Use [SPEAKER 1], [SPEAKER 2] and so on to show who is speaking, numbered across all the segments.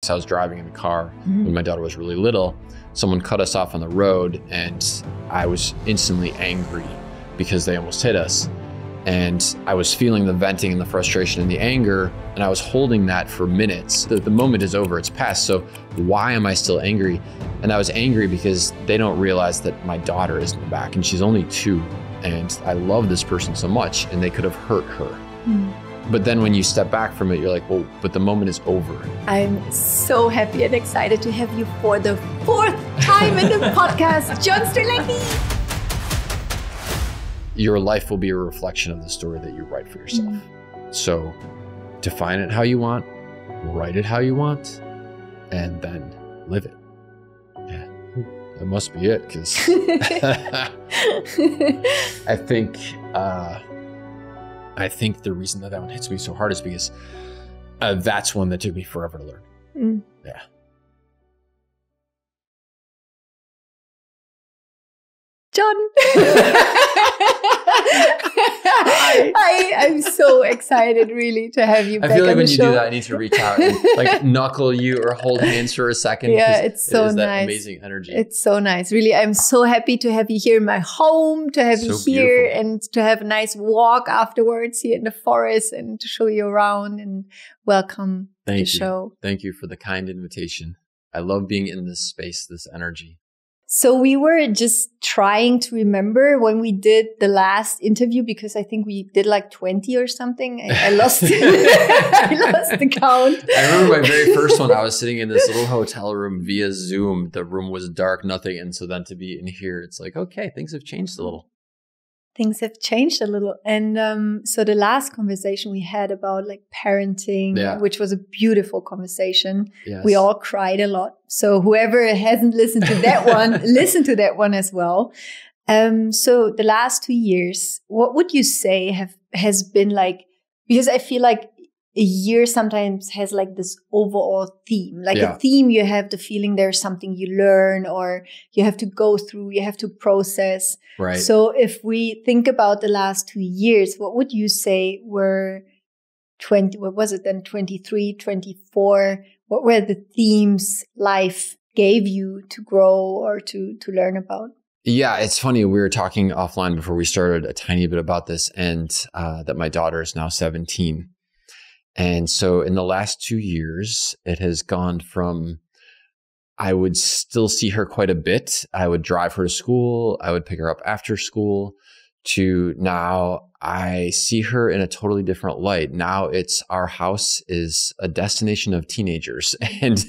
[SPEAKER 1] once I was driving in the car when my daughter was really little. Someone cut us off on the road and I was instantly angry because they almost hit us. And I was feeling the venting and the frustration and the anger, and I was holding that for minutes. The moment is over, it's past. So why am I still angry? And I was angry because they don't realize that my daughter is in the back and she's only 2. And I love this person so much and they could have hurt her. But then when you step back from it, you're like, well, but the moment is over.
[SPEAKER 2] I'm so happy and excited to have you for the 4th time in the podcast, John Strelecky.
[SPEAKER 1] Your life will be a reflection of the story that you write for yourself. So define it how you want, write it how you want, and then live it. Yeah, that must be it, because I think the reason that one hits me so hard is because that's one that took me forever to learn. Yeah.
[SPEAKER 2] John. I'm so excited really to have you back on the show.
[SPEAKER 1] I feel like when you do that, I need to reach out and like knuckle you or hold hands for a second.
[SPEAKER 2] Yeah, it's so nice.
[SPEAKER 1] That amazing energy.
[SPEAKER 2] It's so nice. Really, I'm so happy to have you here in my home, to have you here and to have a nice walk afterwards here in the forest and to show you around and welcome to the show.
[SPEAKER 1] Thank you for the kind invitation. I love being in this space, this energy.
[SPEAKER 2] So we were just trying to remember when we did the last interview, because I think we did like 20 or something. I lost I lost the count.
[SPEAKER 1] I remember my very first one. I was sitting in this little hotel room via Zoom. The room was dark, nothing. And so then to be in here, it's like, okay, things have changed a little.
[SPEAKER 2] Things have changed a little. And so the last conversation we had about like parenting, which was a beautiful conversation. Yes. We all cried a lot. So whoever hasn't listened to that one, listen to that one as well. So the last 2 years, what would you say has been like, because I feel like a year sometimes has like this overall theme, like a theme, you have the feeling there's something you learn or you have to go through, you have to process.
[SPEAKER 1] Right.
[SPEAKER 2] So if we think about the last 2 years, what would you say were 23, 24? What were the themes life gave you to grow or to learn about?
[SPEAKER 1] Yeah, it's funny. We were talking offline before we started a tiny bit about this, and that my daughter is now 17. And so in the last 2 years, it has gone from, I would still see her quite a bit. I would drive her to school. I would pick her up after school, to now I see her in a totally different light. Now it's our house is a destination of teenagers. And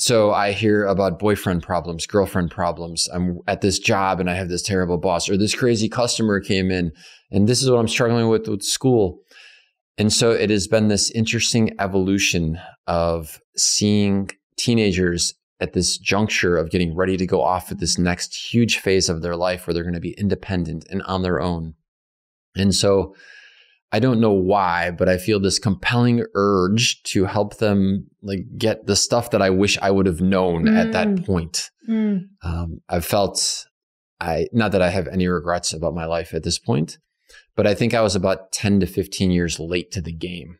[SPEAKER 1] so I hear about boyfriend problems, girlfriend problems. I'm at this job and I have this terrible boss, or this crazy customer came in and this is what I'm struggling with school. And so it has been this interesting evolution of seeing teenagers at this juncture of getting ready to go off at this next huge phase of their life where they're going to be independent and on their own. And so I don't know why, but I feel this compelling urge to help them like get the stuff that I wish I would have known at that point. I've felt, not that I have any regrets about my life at this point, but I think I was about 10 to 15 years late to the game.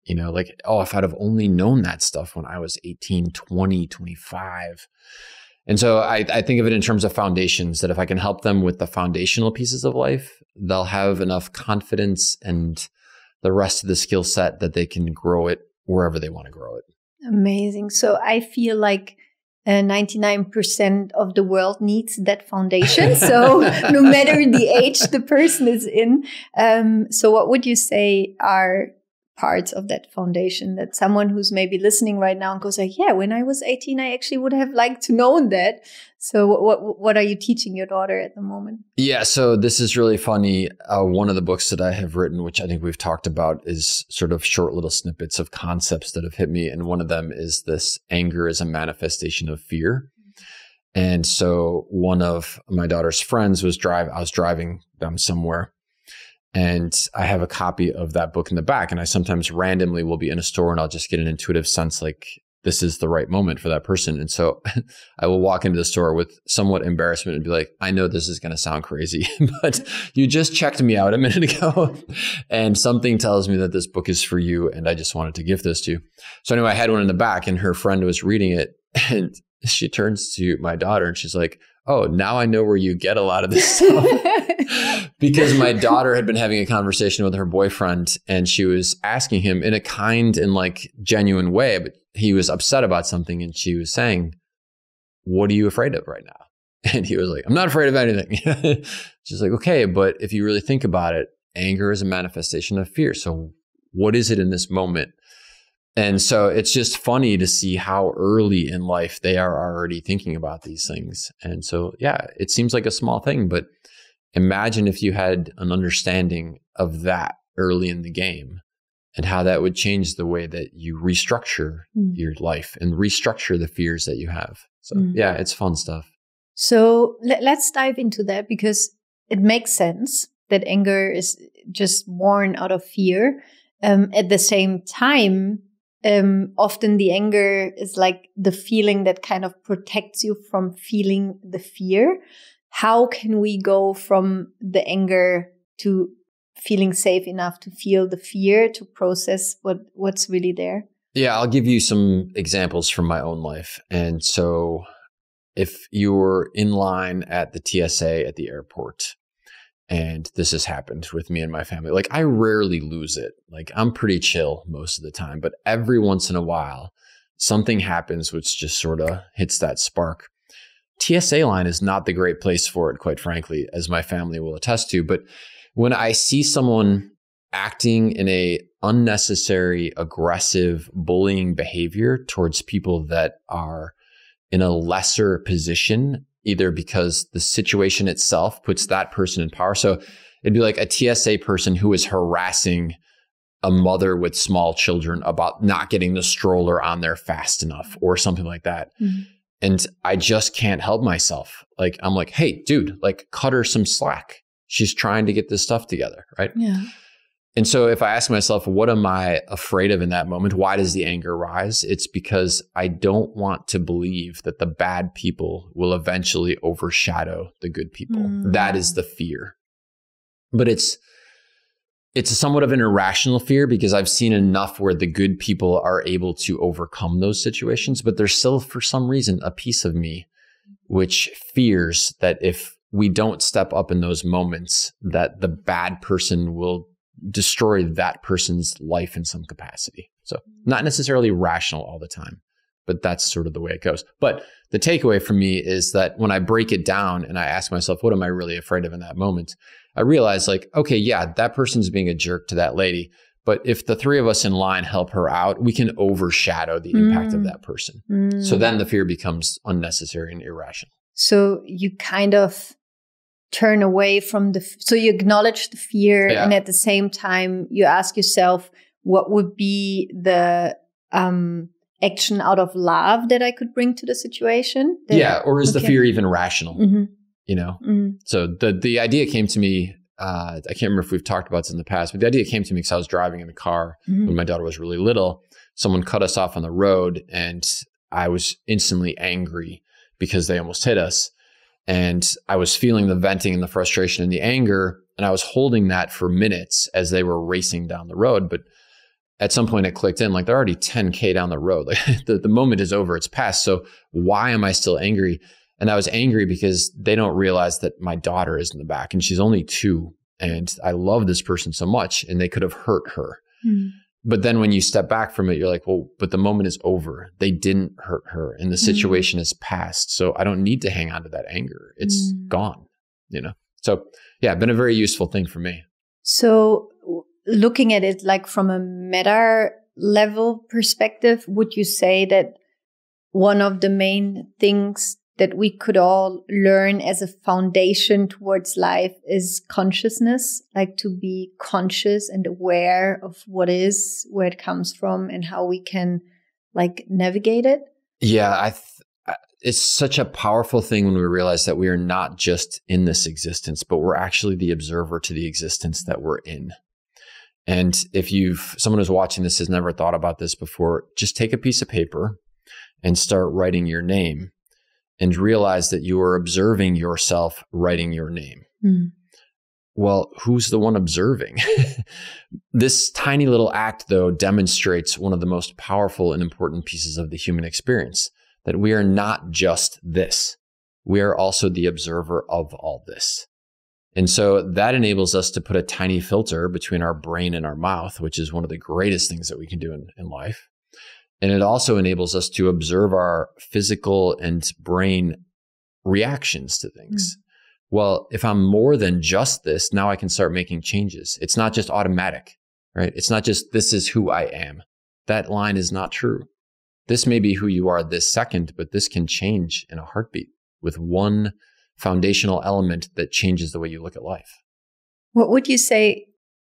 [SPEAKER 1] You know, like, oh, if I'd have only known that stuff when I was 18, 20, 25. And so I think of it in terms of foundations, that if I can help them with the foundational pieces of life, they'll have enough confidence and the rest of the skill set that they can grow it wherever they want to grow it.
[SPEAKER 2] Amazing. So I feel like 99% of the world needs that foundation. So no matter the age the person is in. So what would you say are parts of that foundation that someone who's maybe listening right now and goes like, yeah, when I was 18, I actually would have liked to known that. So what are you teaching your daughter at the moment? Yeah,
[SPEAKER 1] so this is really funny. One of the books that I have written, which I think we've talked about, is sort of short little snippets of concepts that have hit me. And one of them is this: anger is a manifestation of fear. And so one of my daughter's friends was I was driving them somewhere, and I have a copy of that book in the back. And I sometimes randomly will be in a store and I'll just get an intuitive sense like, this is the right moment for that person. And so I will walk into the store with somewhat embarrassment and be like, I know this is going to sound crazy, but you just checked me out a minute ago and something tells me that this book is for you. And I just wanted to give this to you. So anyway, I had one in the back and her friend was reading it and she turns to my daughter and she's like, oh, now I know where you get a lot of this stuff. Because my daughter had been having a conversation with her boyfriend and she was asking him in a kind and like genuine way, but he was upset about something. And she was saying, what are you afraid of right now? And he was like, I'm not afraid of anything. She's like, okay, but if you really think about it, anger is a manifestation of fear. So what is it in this moment? And so it's just funny to see how early in life they are already thinking about these things. And so, yeah, it seems like a small thing, but imagine if you had an understanding of that early in the game and how that would change the way that you restructure your life and restructure the fears that you have. So yeah, it's fun stuff.
[SPEAKER 2] So let's dive into that because it makes sense that anger is just born out of fear. At the same time, often the anger is like the feeling that kind of protects you from feeling the fear. How can we go from the anger to feeling safe enough to feel the fear, to process what's really there?
[SPEAKER 1] Yeah, I'll give you some examples from my own life. And so if you're in line at the TSA at the airport, and this has happened with me and my family, like I rarely lose it. Like I'm pretty chill most of the time, but every once in a while, something happens which just sort of hits that spark. TSA line is not the great place for it, quite frankly, as my family will attest to. But when I see someone acting in a unnecessary, aggressive, bullying behavior towards people that are in a lesser position, either because the situation itself puts that person in power. So it'd be like a TSA person who is harassing a mother with small children about not getting the stroller on there fast enough or something like that. Mm-hmm. And I just can't help myself. Like, I'm like, hey, dude, like cut her some slack. She's trying to get this stuff together, right?
[SPEAKER 2] Yeah.
[SPEAKER 1] And so if I ask myself, what am I afraid of in that moment? Why does the anger rise? It's because I don't want to believe that the bad people will eventually overshadow the good people. That is the fear. But it's somewhat of an irrational fear because I've seen enough where the good people are able to overcome those situations, but there's still, for some reason, a piece of me which fears that if we don't step up in those moments, that the bad person will destroy that person's life in some capacity. So not necessarily rational all the time, but that's sort of the way it goes. But the takeaway for me is that when I break it down and I ask myself, what am I really afraid of in that moment? I realize like, okay, yeah, that person's being a jerk to that lady. But if the three of us in line help her out, we can overshadow the impact of that person. So then the fear becomes unnecessary and irrational.
[SPEAKER 2] So you kind of turn away from so you acknowledge the fear and at the same time you ask yourself, what would be the action out of love that I could bring to the situation?
[SPEAKER 1] Or is the fear even rational? You know? So the idea came to me, I can't remember if we've talked about this in the past, but the idea came to me because I was driving in the car when my daughter was really little. Someone cut us off on the road and I was instantly angry because they almost hit us. And I was feeling the venting and the frustration and the anger, and I was holding that for minutes as they were racing down the road. But at some point it clicked in, like they're already 10K down the road. Like the moment is over, it's past. So why am I still angry? And I was angry because they don't realize that my daughter is in the back and she's only 2. And I love this person so much and they could have hurt her. But then when you step back from it, you're like, well, but the moment is over. They didn't hurt her and the situation is past. So I don't need to hang on to that anger. It's gone, you know? So yeah, been a very useful thing for me.
[SPEAKER 2] So looking at it like from a meta level perspective, would you say that one of the main things that we could all learn as a foundation towards life is consciousness, like to be conscious and aware of what is, where it comes from, and how we can like navigate it?
[SPEAKER 1] Yeah, it's such a powerful thing when we realize that we are not just in this existence, but we're actually the observer to the existence that we're in. And if someone who's watching this has never thought about this before, just take a piece of paper and start writing your name and realize that you are observing yourself writing your name. Well, who's the one observing? This tiny little act, though, demonstrates one of the most powerful and important pieces of the human experience, that we are not just this. We are also the observer of all this. And so that enables us to put a tiny filter between our brain and our mouth, which is one of the greatest things that we can do in life. And it also enables us to observe our physical and brain reactions to things. Well, if I'm more than just this, now I can start making changes. It's not just automatic, right? It's not just, this is who I am. That line is not true. This may be who you are this second, but this can change in a heartbeat with one foundational element that changes the way you look at life.
[SPEAKER 2] What would you say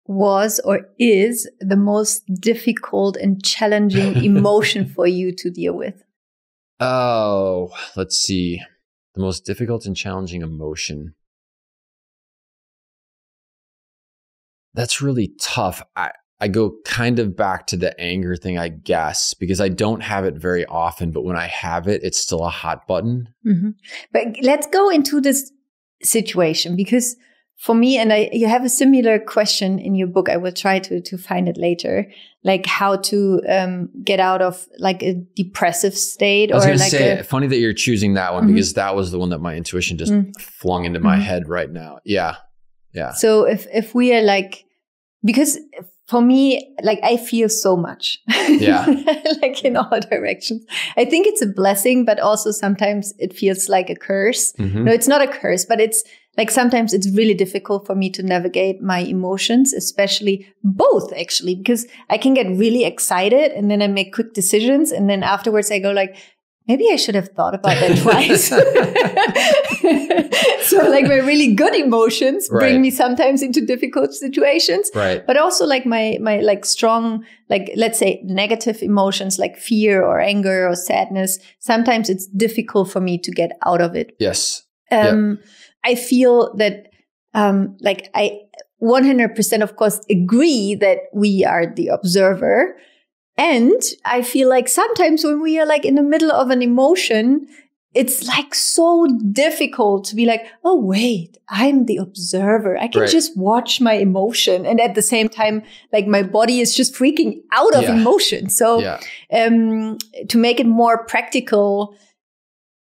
[SPEAKER 2] was or is the most difficult and challenging emotion for you to deal with?
[SPEAKER 1] Oh, let's see. The most difficult and challenging emotion. That's really tough. I go kind of back to the anger thing, I guess, because I don't have it very often, but when I have it, it's still a hot button.
[SPEAKER 2] But let's go into this situation, because for me, and you have a similar question in your book. I will try to find it later, like how to get out of like a depressive state.
[SPEAKER 1] I was going to say, funny that you're choosing that one, because that was the one that my intuition just flung into my head right now. Yeah.
[SPEAKER 2] So if we are like, because for me, like I feel so much, like in all directions. I think it's a blessing, but also sometimes it feels like a curse. No, it's not a curse, but it's like sometimes it's really difficult for me to navigate my emotions, especially both actually, because I can get really excited and then I make quick decisions. And then afterwards I go like, maybe I should have thought about that twice. So like my really good emotions bring me sometimes into difficult situations, but also like my like strong, like let's say negative emotions like fear or anger or sadness. Sometimes it's difficult for me to get out of it.
[SPEAKER 1] Yes.
[SPEAKER 2] I feel that, like I 100% of course agree that we are the observer. And I feel like sometimes when we are like in the middle of an emotion, it's like so difficult to be like, oh, wait, I'm the observer. I can just watch my emotion. And at the same time, like my body is just freaking out of emotion. So to make it more practical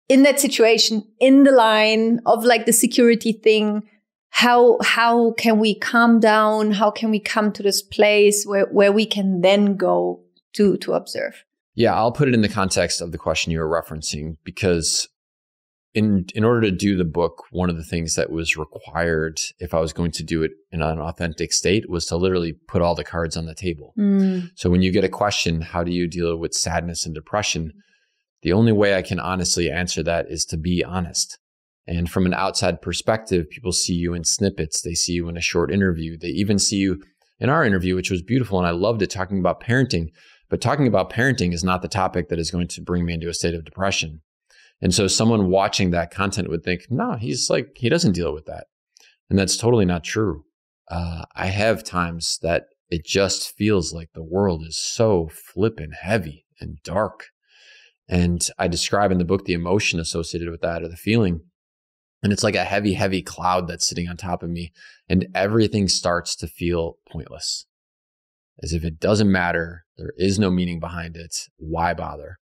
[SPEAKER 2] in that situation, in the line of like the security thing, how can we calm down? How can we come to this place where we can then go to observe?
[SPEAKER 1] Yeah, I'll put it in the context of the question you were referencing, because in order to do the book, one of the things that was required if I was going to do it in an authentic state was to literally put all the cards on the table. So when you get a question, how do you deal with sadness and depression? The only way I can honestly answer that is to be honest. And from an outside perspective, people see you in snippets. They see you in a short interview. They even see you in our interview, which was beautiful. And I loved it, talking about parenting. But talking about parenting is not the topic that is going to bring me into a state of depression. And so someone watching that content would think, no, he's like, he doesn't deal with that. And that's totally not true. I have times that it just feels like the world is so flippin' heavy and dark. And I describe in the book the emotion associated with that, or the feeling. And it's like a heavy, heavy cloud that's sitting on top of me. And everything starts to feel pointless. As if it doesn't matter. There is no meaning behind it. Why bother?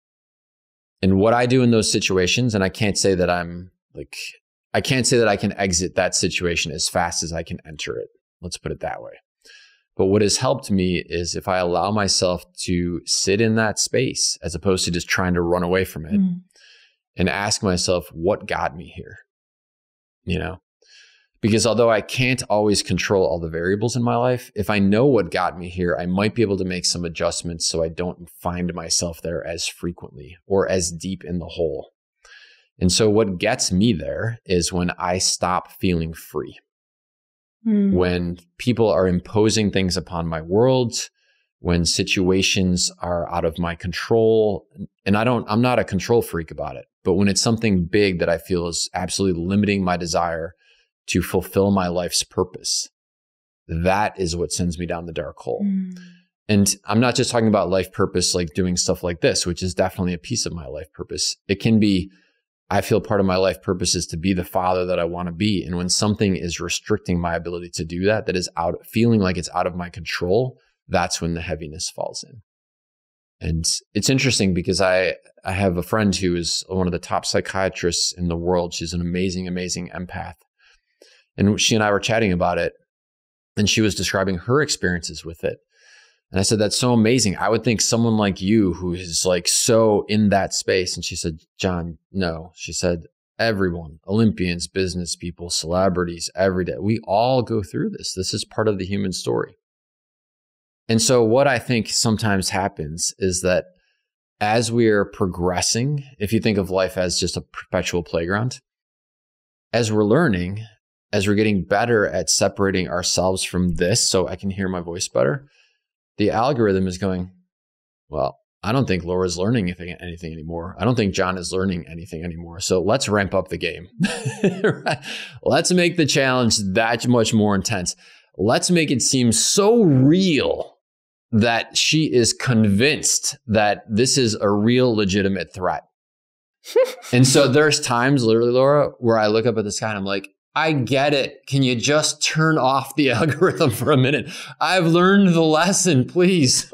[SPEAKER 1] And what I do in those situations, and I can't say that I can exit that situation as fast as I can enter it. Let's put it that way. But what has helped me is if I allow myself to sit in that space, as opposed to just trying to run away from it, and ask myself, what got me here? You know, because although I can't always control all the variables in my life, if I know what got me here, I might be able to make some adjustments so I don't find myself there as frequently or as deep in the hole. And so what gets me there is when I stop feeling free. When people are imposing things upon my world, when situations are out of my control, and I'm not a control freak about it, but when it's something big that I feel is absolutely limiting my desire to fulfill my life's purpose, that is what sends me down the dark hole. And I'm not just talking about life purpose, like doing stuff like this, which is definitely a piece of my life purpose. It can be, I feel part of my life purpose is to be the father that I want to be. And when something is restricting my ability to do that, that is feeling like it's out of my control, that's when the heaviness falls in. And it's interesting because I have a friend who is one of the top psychiatrists in the world. She's an amazing, amazing empath. And she and I were chatting about it, and she was describing her experiences with it. And I said, that's so amazing. I would think someone like you who is like so in that space. And she said, John, no. She said, everyone, Olympians, business people, celebrities, every day, we all go through this. This is part of the human story. And so what I think sometimes happens is that as we are progressing, if you think of life as just a perpetual playground, as we're learning, as we're getting better at separating ourselves from this so I can hear my voice better, the algorithm is going, well, I don't think Laura's learning anything anymore. I don't think John is learning anything anymore. So let's ramp up the game. Right? Let's make the challenge that much more intense. Let's make it seem so real that she is convinced that this is a real legitimate threat. And so there's times, literally, Laura, where I look up at the sky and I'm like, I get it. Can you just turn off the algorithm for a minute? I've learned the lesson, please.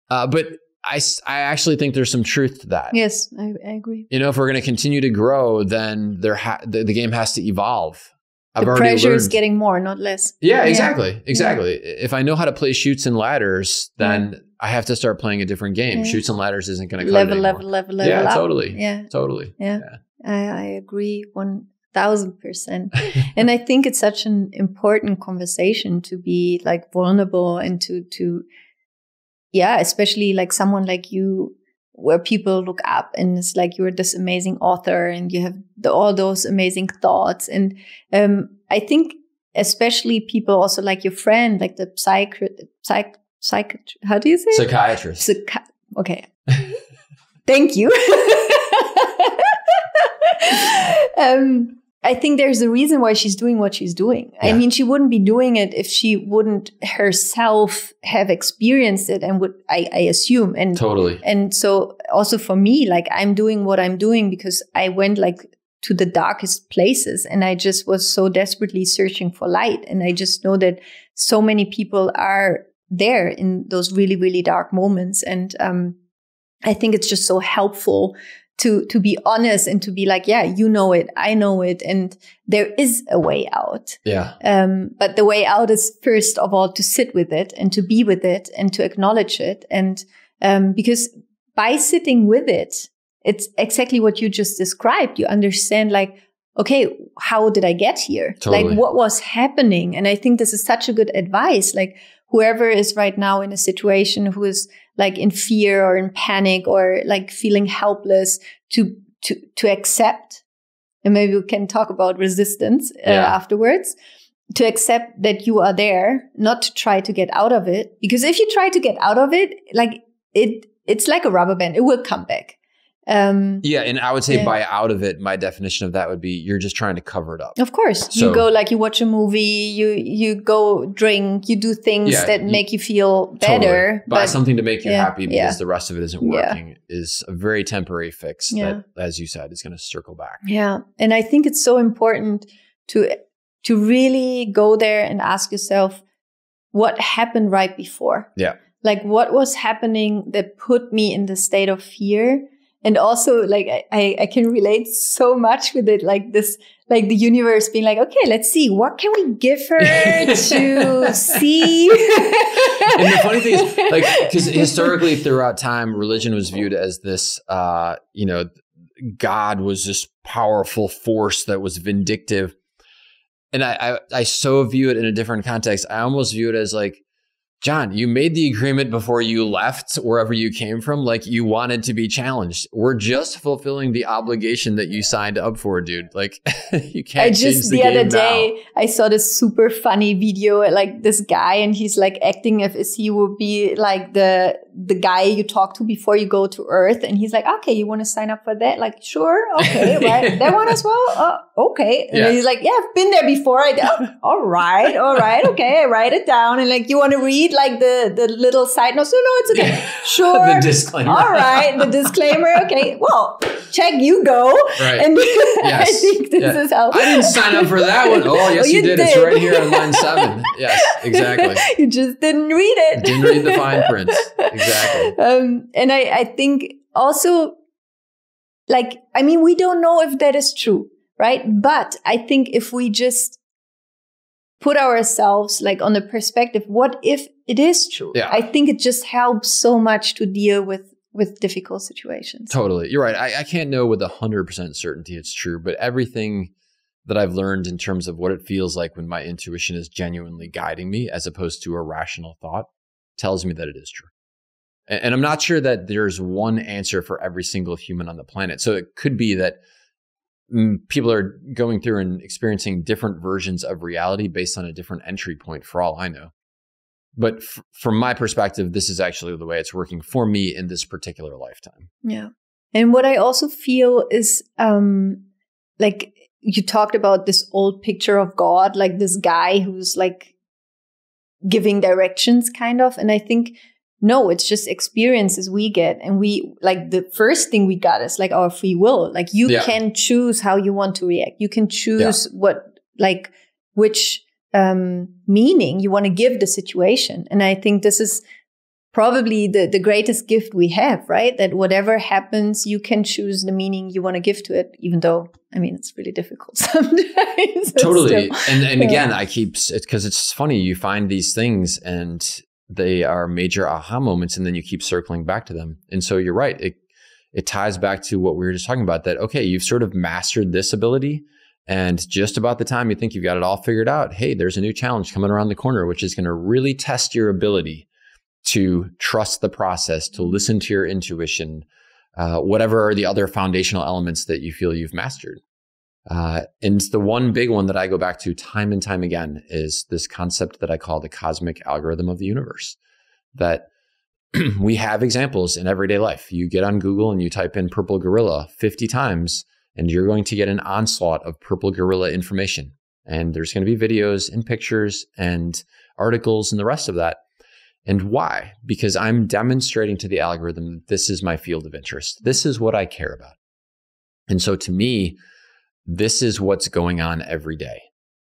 [SPEAKER 1] But I actually think there's some truth to that.
[SPEAKER 2] Yes, I agree.
[SPEAKER 1] You know, if we're going to continue to grow, then the game has to evolve.
[SPEAKER 2] The pressure is getting more, not less.
[SPEAKER 1] Yeah, exactly. Exactly. Yeah. If I know how to play Chutes and Ladders, then I have to start playing a different game. Yeah. Chutes and Ladders isn't going to cut it anymore.
[SPEAKER 2] Level
[SPEAKER 1] yeah,
[SPEAKER 2] up.
[SPEAKER 1] Totally.
[SPEAKER 2] Yeah,
[SPEAKER 1] totally.
[SPEAKER 2] Yeah. I agree 1000%. And I think it's such an important conversation to be like vulnerable and to especially like someone like you, where people look up and it's like you're this amazing author and you have all those amazing thoughts. And I think especially people also like your friend, like the how do you say?
[SPEAKER 1] Psychiatrist.
[SPEAKER 2] Okay. Thank you. I think there's a reason why she's doing what she's doing. Yeah. I mean, she wouldn't be doing it if she wouldn't herself have experienced it and would, I assume. And
[SPEAKER 1] totally.
[SPEAKER 2] And so also for me, like I'm doing what I'm doing because I went like to the darkest places and I just was so desperately searching for light. And I just know that so many people are there in those really, really dark moments. And I think it's just so helpful to be honest and to be like, yeah, you know it, I know it, and there is a way out.
[SPEAKER 1] Yeah.
[SPEAKER 2] But the way out is first of all to sit with it and to be with it and to acknowledge it. And because by sitting with it, it's exactly what you just described. You understand like, okay, how did I get here?
[SPEAKER 1] Totally.
[SPEAKER 2] Like what was happening? And I think this is such a good advice. Like whoever is right now in a situation who is like in fear or in panic or like feeling helpless to accept, and maybe we can talk about resistance afterwards, to accept that you are there, not to try to get out of it. Because if you try to get out of it, like it's like a rubber band, it will come back.
[SPEAKER 1] Yeah. And I would say by out of it, my definition of that would be you're just trying to cover it up.
[SPEAKER 2] Of course. So, you go like you watch a movie, you go drink, you do things that make you feel better.
[SPEAKER 1] Totally. Buy something to make you happy because the rest of it isn't working is a very temporary fix that, as you said, is going to circle back.
[SPEAKER 2] Yeah. And I think it's so important to really go there and ask yourself what happened right before.
[SPEAKER 1] Yeah.
[SPEAKER 2] Like what was happening that put me in the state of fear. And also, like, I can relate so much with it, like this, like the universe being like, okay, let's see, what can we give her to see?
[SPEAKER 1] And the funny thing is, like, because historically throughout time, religion was viewed as this, God was this powerful force that was vindictive. And I so view it in a different context. I almost view it as like, John, you made the agreement before you left wherever you came from, like you wanted to be challenged. We're just fulfilling the obligation that you signed up for, dude. Like you can't change the game now. The other day,
[SPEAKER 2] I saw this super funny video, like this guy, and he's like acting as if he would be like the the guy you talk to before you go to Earth. And he's like, okay, you want to sign up for that? Like, sure. Okay. Right. That one as well. Okay. And he's like, yeah, I've been there before. All right. Okay. I write it down. And like, you want to read like the little side notes? No, it's okay. Sure.
[SPEAKER 1] The disclaimer.
[SPEAKER 2] All right. The disclaimer. Okay. Well, check, you go.
[SPEAKER 1] Right.
[SPEAKER 2] And I think this is how.
[SPEAKER 1] I didn't sign up for that one. Oh, yes, you did. It's right here on line 7. Yes, exactly.
[SPEAKER 2] You just didn't read it.
[SPEAKER 1] Didn't read the fine print. Exactly.
[SPEAKER 2] And I think also, like, I mean, we don't know if that is true, right? But I think if we just put ourselves like on the perspective, what if it is true?
[SPEAKER 1] Yeah.
[SPEAKER 2] I think it just helps so much to deal with difficult situations.
[SPEAKER 1] Totally. You're right. I can't know with 100% certainty it's true, but everything that I've learned in terms of what it feels like when my intuition is genuinely guiding me as opposed to a rational thought tells me that it is true. And I'm not sure that there's one answer for every single human on the planet. So it could be that people are going through and experiencing different versions of reality based on a different entry point for all I know. But from my perspective, this is actually the way it's working for me in this particular lifetime.
[SPEAKER 2] Yeah. And what I also feel is like you talked about this old picture of God, like this guy who's like giving directions kind of. And I think, no, it's just experiences we get. And we like the first thing we got is like our free will. Like you can choose how you want to react. You can choose which meaning you want to give the situation. And I think this is probably the greatest gift we have, right? That whatever happens, you can choose the meaning you want to give to it, even though, I mean, it's really difficult sometimes.
[SPEAKER 1] Totally. And again, I keep it because it's funny. You find these things and they are major aha moments, and then you keep circling back to them. And so you're right. It ties back to what we were just talking about, that, okay, you've sort of mastered this ability. And just about the time you think you've got it all figured out, hey, there's a new challenge coming around the corner, which is going to really test your ability to trust the process, to listen to your intuition, whatever are the other foundational elements that you feel you've mastered. And the one big one that I go back to time and time again is this concept that I call the cosmic algorithm of the universe, that we have examples in everyday life. You get on Google and you type in purple gorilla 50 times, and you're going to get an onslaught of purple gorilla information. And there's going to be videos and pictures and articles and the rest of that. And why? Because I'm demonstrating to the algorithm that this is my field of interest. This is what I care about. And so to me, this is what's going on every day.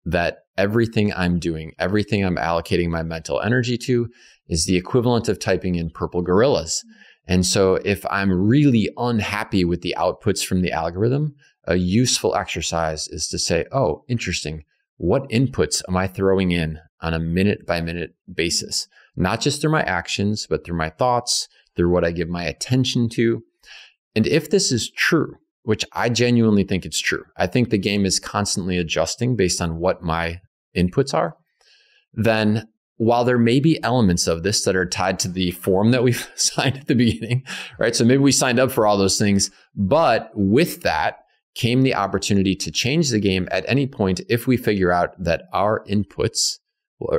[SPEAKER 1] That everything I'm doing, everything I'm allocating my mental energy to is the equivalent of typing in purple gorillas. And so if I'm really unhappy with the outputs from the algorithm, a useful exercise is to say, oh, interesting. What inputs am I throwing in on a minute by minute basis? Not just through my actions, but through my thoughts, through what I give my attention to. And if this is true, which I genuinely think it's true, I think the game is constantly adjusting based on what my inputs are, then while there may be elements of this that are tied to the form that we've signed at the beginning, right? So maybe we signed up for all those things, but with that came the opportunity to change the game at any point if we figure out that our inputs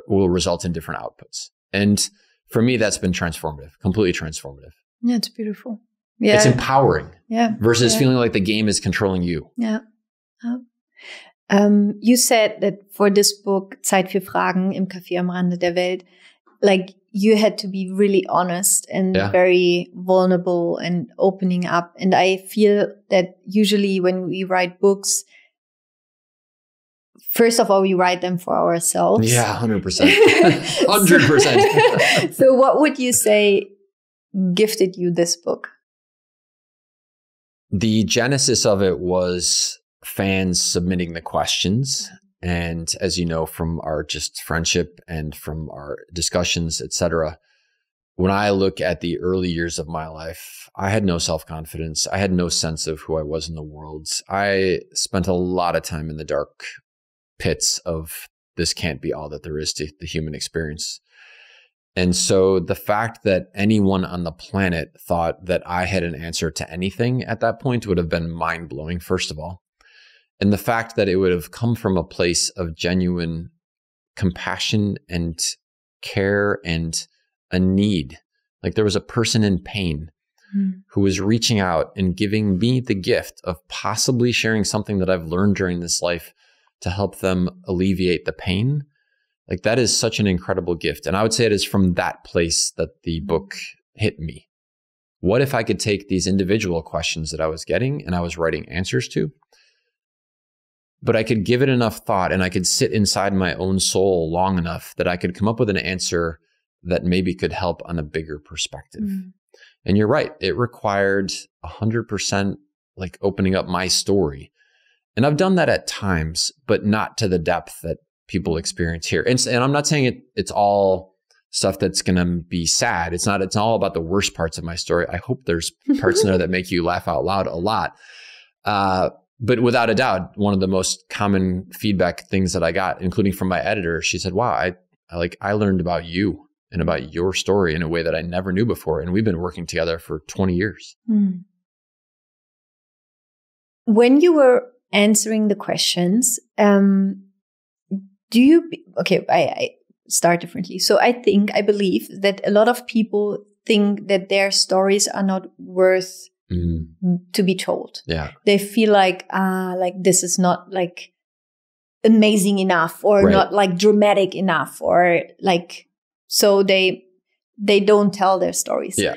[SPEAKER 1] will result in different outputs. And for me, that's been transformative, completely transformative.
[SPEAKER 2] Yeah, it's beautiful. Yeah.
[SPEAKER 1] It's empowering.
[SPEAKER 2] Yeah.
[SPEAKER 1] Versus feeling like the game is controlling you.
[SPEAKER 2] Yeah. You said that for this book, Zeit für Fragen im Café am Rande der Welt, like you had to be really honest and very vulnerable and opening up. And I feel that usually when we write books, first of all, we write them for ourselves.
[SPEAKER 1] Yeah, 100%. 100%.
[SPEAKER 2] So what would you say gifted you this book?
[SPEAKER 1] The genesis of it was fans submitting the questions. And as you know, from our just friendship and from our discussions, etc., when I look at the early years of my life, I had no self-confidence. I had no sense of who I was in the world. I spent a lot of time in the dark pits of this can't be all that there is to the human experience. And so the fact that anyone on the planet thought that I had an answer to anything at that point would have been mind-blowing, first of all. And the fact that it would have come from a place of genuine compassion and care and a need Like there was a person in pain who was reaching out and giving me the gift of possibly sharing something that I've learned during this life to help them alleviate the pain. Like that is such an incredible gift. And I would say it is from that place that the book hit me. What if I could take these individual questions that I was getting and I was writing answers to, but I could give it enough thought and I could sit inside my own soul long enough that I could come up with an answer that maybe could help on a bigger perspective. And you're right. It required 100% like opening up my story. And I've done that at times, but not to the depth that people experience here. And I'm not saying it's all stuff that's going to be sad. It's all about the worst parts of my story. I hope there's parts in there that make you laugh out loud a lot. But without a doubt, one of the most common feedback things that I got, including from my editor, she said, wow, I learned about you and about your story in a way that I never knew before. And we've been working together for 20 years.
[SPEAKER 2] When you were answering the questions, I start differently. So I believe that a lot of people think that their stories are not worth to be told.
[SPEAKER 1] Yeah.
[SPEAKER 2] They feel like this is not like amazing enough or not like dramatic enough or like, so they don't tell their stories.
[SPEAKER 1] Yeah.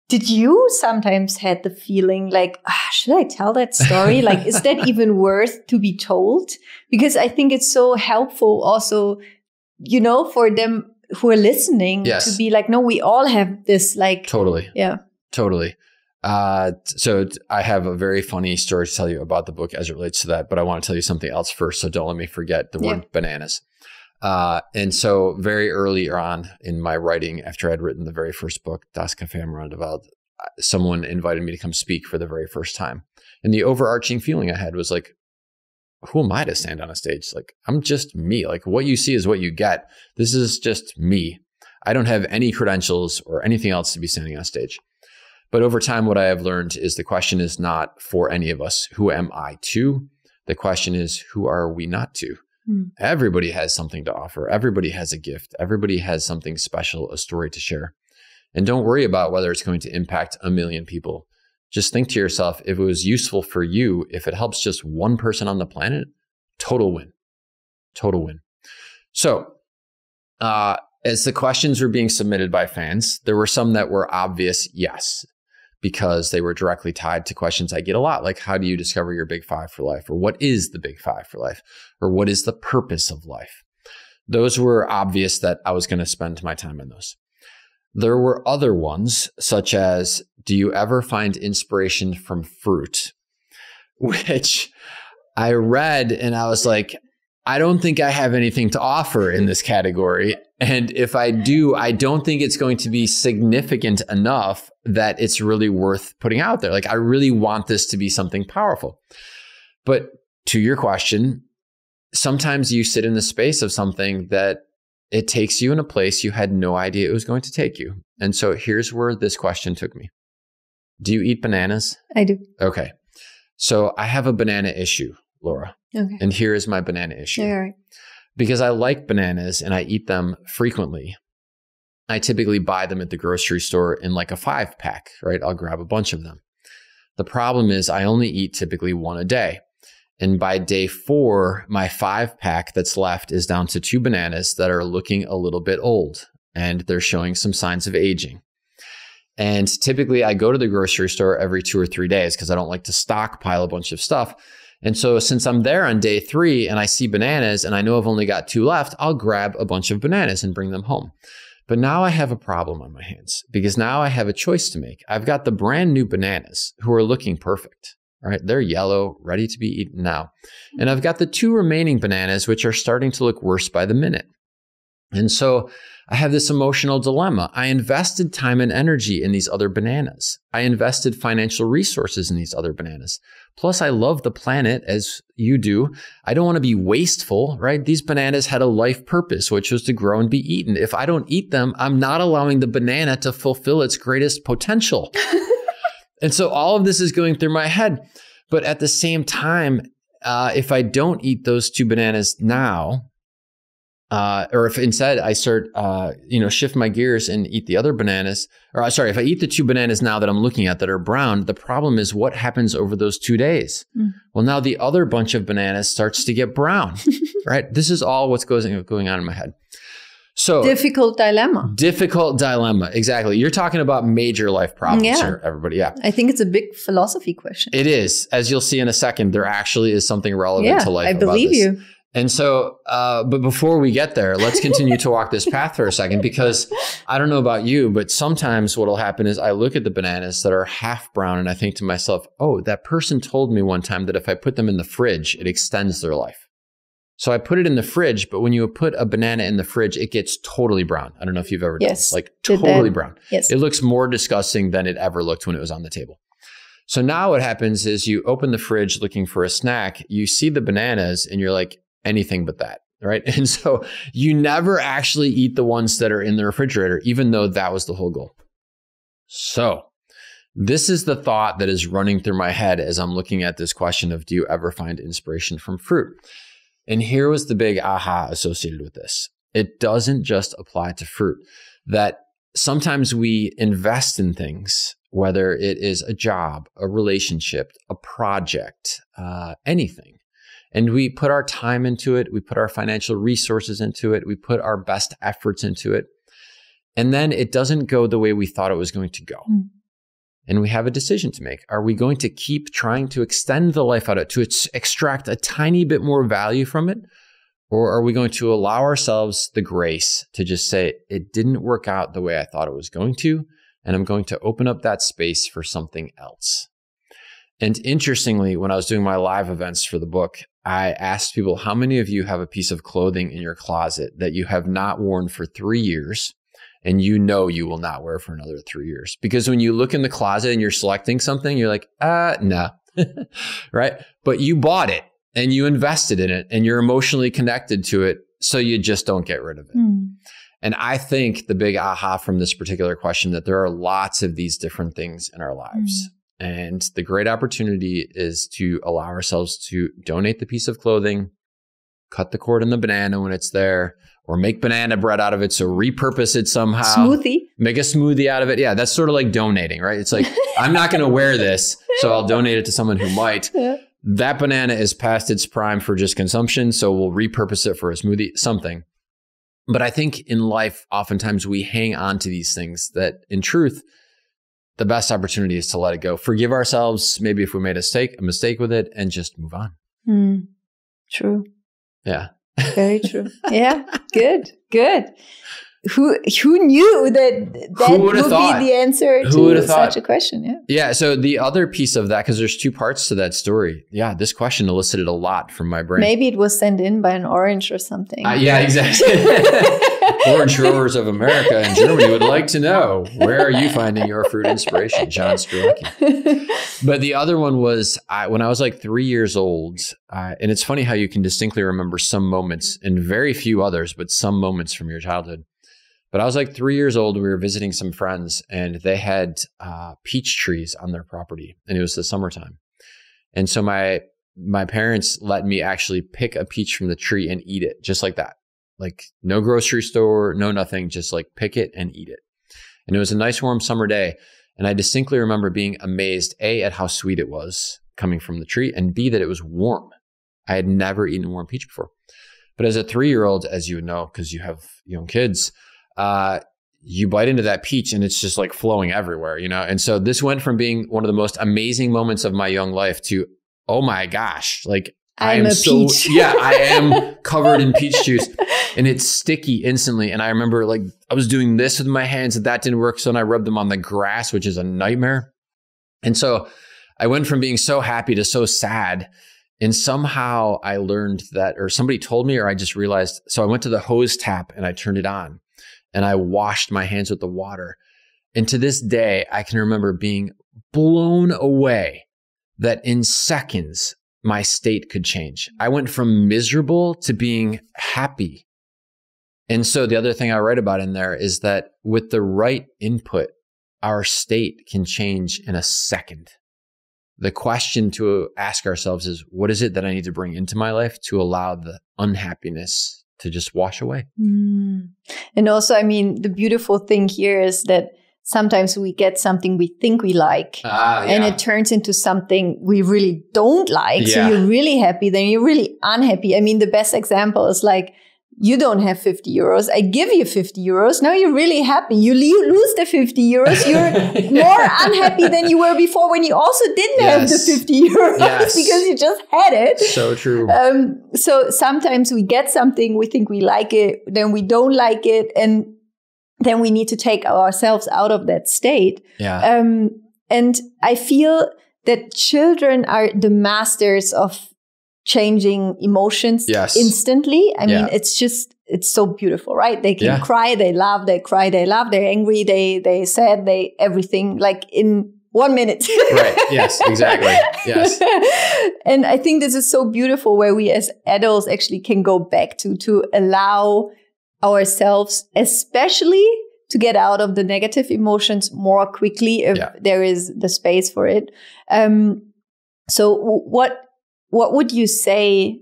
[SPEAKER 2] Did you sometimes had the feeling like, should I tell that story? Like, is that even worth to be told? Because I think it's so helpful also, for them who are listening to be like, no, we all have this like.
[SPEAKER 1] Totally.
[SPEAKER 2] Yeah.
[SPEAKER 1] Totally. So I have a very funny story to tell you about the book as it relates to that, but I want to tell you something else first. So don't let me forget the word bananas. And so very early on in my writing, after I'd written the very first book, Das Café am Rande der Welt, someone invited me to come speak for the very first time. And the overarching feeling I had was like, who am I to stand on a stage? Like, I'm just me. Like what you see is what you get. This is just me. I don't have any credentials or anything else to be standing on stage. But over time, what I have learned is the question is not for any of us, who am I to? The question is, who are we not to? Everybody has something to offer. Everybody has a gift. Everybody has something special, a story to share. And don't worry about whether it's going to impact 1 million people. Just think to yourself, if it was useful for you, if it helps just one person on the planet, total win. Total win. So as the questions were being submitted by fans, there were some that were obvious yes, because they were directly tied to questions I get a lot, like how do you discover your big five for life? Or what is the big five for life? Or what is the purpose of life? Those were obvious that I was going to spend my time on those. There were other ones, such as, do you ever find inspiration from fruit? Which I read and I was like, I don't think I have anything to offer in this category. And if I do, I don't think it's going to be significant enough that it's really worth putting out there. Like, I really want this to be something powerful. But to your question, sometimes you sit in the space of something that it takes you in a place you had no idea it was going to take you. And so here's where this question took me. Do you eat bananas?
[SPEAKER 2] I do.
[SPEAKER 1] Okay. So I have a banana issue, Laura.
[SPEAKER 2] Okay.
[SPEAKER 1] And here is my banana issue.
[SPEAKER 2] All right.
[SPEAKER 1] Because I like bananas and I eat them frequently. I typically buy them at the grocery store in like a 5-pack, right? I'll grab a bunch of them. The problem is I only eat typically one a day. And by day 4, my 5-pack that's left is down to 2 bananas that are looking a little bit old and they're showing some signs of aging. And typically I go to the grocery store every 2 or 3 days because I don't like to stockpile a bunch of stuff. And so since I'm there on day 3 and I see bananas and I know I've only got 2 left, I'll grab a bunch of bananas and bring them home. But now I have a problem on my hands because now I have a choice to make. I've got the brand new bananas who are looking perfect. All right, they're yellow, ready to be eaten now. And I've got the 2 remaining bananas, which are starting to look worse by the minute. And so I have this emotional dilemma. I invested time and energy in these other bananas. I invested financial resources in these other bananas. Plus, I love the planet as you do. I don't want to be wasteful, right? These bananas had a life purpose, which was to grow and be eaten. If I don't eat them, I'm not allowing the banana to fulfill its greatest potential. And so all of this is going through my head. But at the same time, if I don't eat those 2 bananas now, Or if instead I start, shift my gears and eat the other bananas, or sorry, if I eat the 2 bananas now that I'm looking at that are brown, the problem is what happens over those 2 days? Well, now the other bunch of bananas starts to get brown, right? This is all what's going on in my head. So
[SPEAKER 2] difficult dilemma.
[SPEAKER 1] Exactly. You're talking about major life problems here, everybody. Yeah.
[SPEAKER 2] I think it's a big philosophy question.
[SPEAKER 1] It is. As you'll see in a second, there actually is something relevant to life. I
[SPEAKER 2] believe you.
[SPEAKER 1] And so, but before we get there, let's continue to walk this path for a second, because I don't know about you, but sometimes what'll happen is I look at the bananas that are half brown and I think to myself, oh, that person told me one time that if I put them in the fridge, it extends their life. So I put it in the fridge, but when you put a banana in the fridge, it gets totally brown. I don't know if you've ever done this, like totally brown.
[SPEAKER 2] Yes.
[SPEAKER 1] It looks more disgusting than it ever looked when it was on the table. So now what happens is you open the fridge looking for a snack, you see the bananas and you're like, anything but that, right? And so you never actually eat the ones that are in the refrigerator, even though that was the whole goal. So this is the thought that is running through my head as I'm looking at this question of, do you ever find inspiration from fruit? And here was the big aha associated with this. It doesn't just apply to fruit, that sometimes we invest in things, whether it is a job, a relationship, a project, anything. And we put our time into it. We put our financial resources into it. We put our best efforts into it. And then it doesn't go the way we thought it was going to go. And we have a decision to make. Are we going to keep trying to extend the life out of it, to extract a tiny bit more value from it? Or are we going to allow ourselves the grace to just say, it didn't work out the way I thought it was going to, and I'm going to open up that space for something else? And interestingly, when I was doing my live events for the book, I asked people, how many of you have a piece of clothing in your closet that you have not worn for 3 years and you know you will not wear for another 3 years? Because when you look in the closet and you're selecting something, you're like, no, right? But you bought it and you invested in it and you're emotionally connected to it, so you just don't get rid of it. And I think the big aha from this particular question, that there are lots of these different things in our lives. And the great opportunity is to allow ourselves to donate the piece of clothing, cut the cord on the banana when it's there, or make banana bread out of it. So repurpose it somehow.
[SPEAKER 2] Smoothie.
[SPEAKER 1] Make a smoothie out of it. Yeah, that's sort of like donating, right? It's like, I'm not going to wear this, so I'll donate it to someone who might. That banana is past its prime for just consumption, so we'll repurpose it for a smoothie, something. But I think in life, oftentimes we hang on to these things that, in truth, the best opportunity is to let it go. Forgive ourselves, maybe if we made a mistake with it, and just move on.
[SPEAKER 2] True.
[SPEAKER 1] Yeah.
[SPEAKER 2] Very true. Yeah. Good. Who knew that would be the answer to such a question? Yeah.
[SPEAKER 1] Yeah. So the other piece of that, because there's 2 parts to that story. Yeah. This question elicited a lot from my brain.
[SPEAKER 2] Maybe it was sent in by an orange or something.
[SPEAKER 1] Yeah, exactly. Orange Growers of America and Germany would like to know, where are you finding your fruit inspiration? John Strelecky. But the other one was when I was like 3 years old, and it's funny how you can distinctly remember some moments and very few others, but some moments from your childhood. But I was like 3 years old. We were visiting some friends and they had peach trees on their property, and it was the summertime. And so my parents let me actually pick a peach from the tree and eat it just like that. Like no grocery store, no nothing, just like pick it and eat it. And it was a nice warm summer day. And I distinctly remember being amazed, A, at how sweet it was coming from the tree, and B, that it was warm. I had never eaten warm peach before. But as a 3-year-old, as you would know, because you have young kids, you bite into that peach and it's just like flowing everywhere, you know? And so this went from being one of the most amazing moments of my young life to, oh my gosh, like I am peach. Yeah, I am covered in peach juice and it's sticky instantly. And I remember like I was doing this with my hands and that didn't work. So then I rubbed them on the grass, which is a nightmare. And so I went from being so happy to so sad. And somehow I learned that, or somebody told me, or I just realized. So I went to the hose tap and I turned it on and I washed my hands with the water. And to this day, I can remember being blown away that in seconds, my state could change. I went from miserable to being happy. And so the other thing I write about in there is that with the right input, our state can change in a second. The question to ask ourselves is, what is it that I need to bring into my life to allow the unhappiness to just wash away.
[SPEAKER 2] And also, I mean, the beautiful thing here is that sometimes we get something we think we like and it turns into something we really don't like. So you're really happy, then you're really unhappy. I mean, the best example is like, you don't have 50 euros. I give you 50 euros. Now you're really happy. You lose the 50 euros. You're more unhappy than you were before when you also didn't have the 50 euros because you just had it.
[SPEAKER 1] So true.
[SPEAKER 2] So sometimes we get something, we think we like it, then we don't like it. And then we need to take ourselves out of that state. And I feel that children are the masters of changing emotions instantly. I mean, it's so beautiful, right? They can cry, they laugh, they cry, they laugh, they're angry, they sad, they everything like in 1 minute.
[SPEAKER 1] Right. Yes, exactly. Yes.
[SPEAKER 2] And I think this is so beautiful where we as adults actually can go back to allow ourselves, especially to get out of the negative emotions more quickly if there is the space for it. So what would you say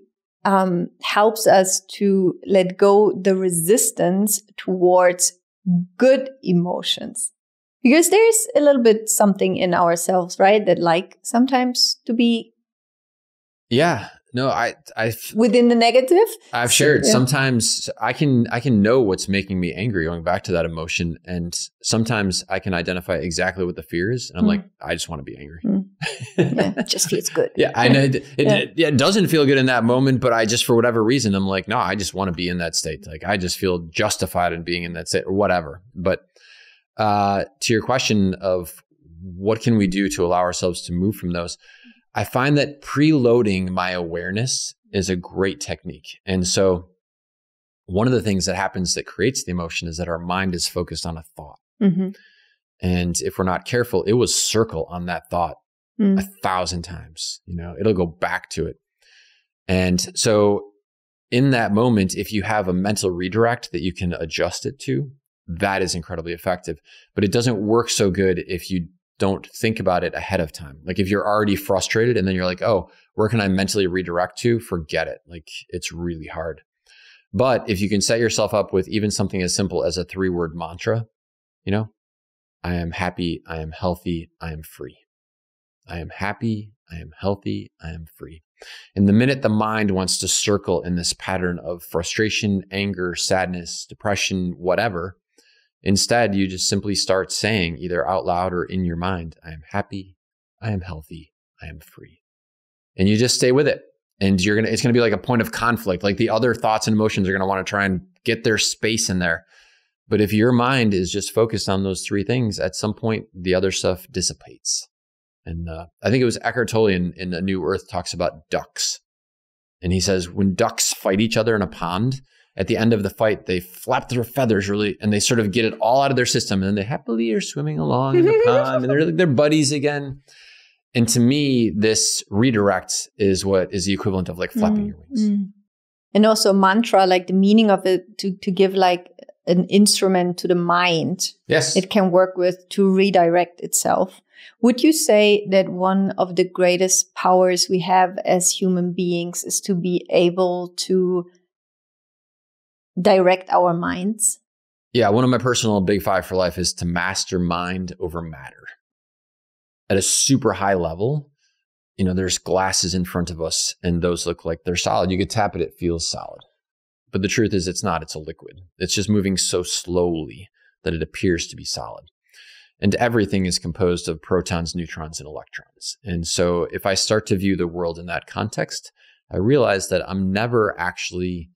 [SPEAKER 2] helps us to let go the resistance towards good emotions? Because there's a little bit something in ourselves, right? That like sometimes to be within the negative.
[SPEAKER 1] I've shared sometimes I can know what's making me angry, going back to that emotion. And sometimes I can identify exactly what the fear is. And I'm like, I just want to be angry.
[SPEAKER 2] It just feels good.
[SPEAKER 1] I know it doesn't feel good in that moment, but I just, for whatever reason, I'm like, no, I just want to be in that state. Like I just feel justified in being in that state or whatever. But to your question of what can we do to allow ourselves to move from those? I find that preloading my awareness is a great technique. And so one of the things that happens that creates the emotion is that our mind is focused on a thought. And if we're not careful, it will circle on that thought 1,000 times. You know, it'll go back to it. And so in that moment, if you have a mental redirect that you can adjust it to, that is incredibly effective. But it doesn't work so good if you don't think about it ahead of time. Like if you're already frustrated and then you're like, oh, where can I mentally redirect to? Forget it. Like it's really hard. But if you can set yourself up with even something as simple as a 3-word mantra, you know, I am happy, I am healthy, I am free. I am happy, I am healthy, I am free. And the minute the mind wants to circle in this pattern of frustration, anger, sadness, depression, whatever, instead, you just simply start saying either out loud or in your mind, I am happy, I am healthy, I am free. And you just stay with it. And it's going to be like a point of conflict. Like the other thoughts and emotions are going to want to try and get their space in there. But if your mind is just focused on those 3 things, at some point, the other stuff dissipates. And I think it was Eckhart Tolle in A New Earth talks about ducks. And he says, when ducks fight each other in a pond, at the end of the fight, they flap their feathers really, and they sort of get it all out of their system. And then they happily are swimming along in the pond, and they're buddies again. And to me, this redirect is what is the equivalent of like flapping your wings.
[SPEAKER 2] And also mantra, like the meaning of it to give like an instrument to the mind.
[SPEAKER 1] Yes.
[SPEAKER 2] It can work with to redirect itself. Would you say that one of the greatest powers we have as human beings is to be able to direct our minds?
[SPEAKER 1] Yeah, one of my personal big 5 for life is to master mind over matter. At a super high level, you know, there's glasses in front of us and those look like they're solid. You could tap it, it feels solid. But the truth is it's not, it's a liquid. It's just moving so slowly that it appears to be solid. And everything is composed of protons, neutrons, and electrons. And so if I start to view the world in that context, I realize that I'm never actually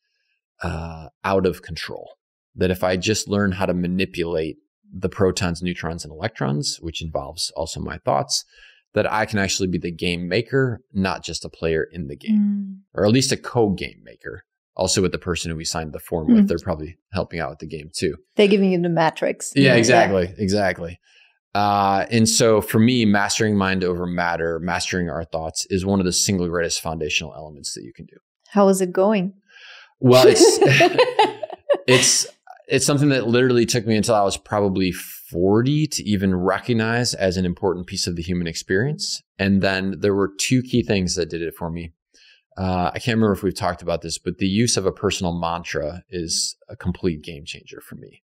[SPEAKER 1] out of control. That if I just learn how to manipulate the protons, neutrons, and electrons, which involves also my thoughts, that I can actually be the game maker, not just a player in the game, or at least a co-game maker. Also with the person who we signed the form with, they're probably helping out with the game too.
[SPEAKER 2] They're giving you the matrix.
[SPEAKER 1] Yeah, exactly. Yeah. Exactly. And so for me, mastering mind over matter, mastering our thoughts is one of the single greatest foundational elements that you can do.
[SPEAKER 2] How is it going?
[SPEAKER 1] Well, it's something that literally took me until I was probably 40 to even recognize as an important piece of the human experience. And then there were 2 key things that did it for me. I can't remember if we've talked about this, but the use of a personal mantra is a complete game changer for me.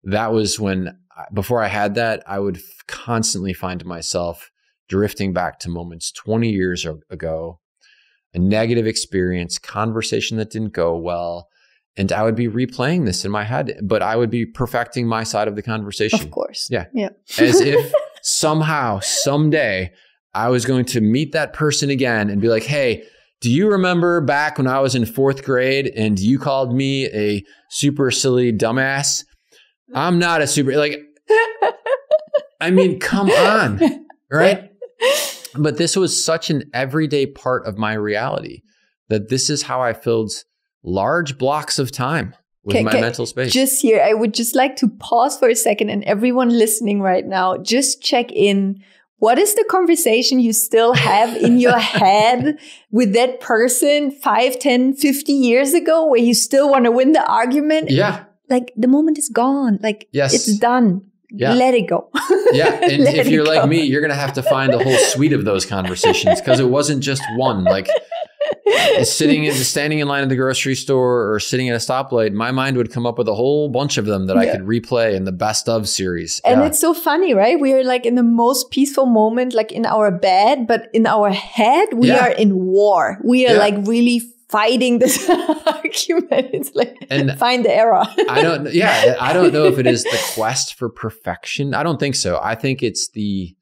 [SPEAKER 1] That was when, before I had that, I would constantly find myself drifting back to moments 20 years ago, a negative experience, conversation that didn't go well. And I would be replaying this in my head, but I would be perfecting my side of the conversation.
[SPEAKER 2] Of course.
[SPEAKER 1] Yeah. As if somehow, someday, I was going to meet that person again and be like, hey, do you remember back when I was in 4th grade and you called me a super silly dumbass? I'm not a super, like, I mean, come on, right? But this was such an everyday part of my reality that this is how I filled large blocks of time with my mental space.
[SPEAKER 2] Just here, I would just like to pause for a second, and everyone listening right now, just check in. What is the conversation you still have in your head with that person 5, 10, 50 years ago where you still want to win the argument?
[SPEAKER 1] Yeah.
[SPEAKER 2] Like the moment is gone. Like it's done.
[SPEAKER 1] Yeah.
[SPEAKER 2] Let it go.
[SPEAKER 1] Yeah. And if you're like me, you're going to have to find a whole suite of those conversations because it wasn't just one. Like standing in line at the grocery store or sitting at a stoplight, my mind would come up with a whole bunch of them that I could replay in the best of series.
[SPEAKER 2] And it's so funny, right? We are like in the most peaceful moment, like in our bed, but in our head, we are in war. We are like really fighting this argument. It's like, find the error. I don't know if it is the quest for perfection. I don't think so. I think it's the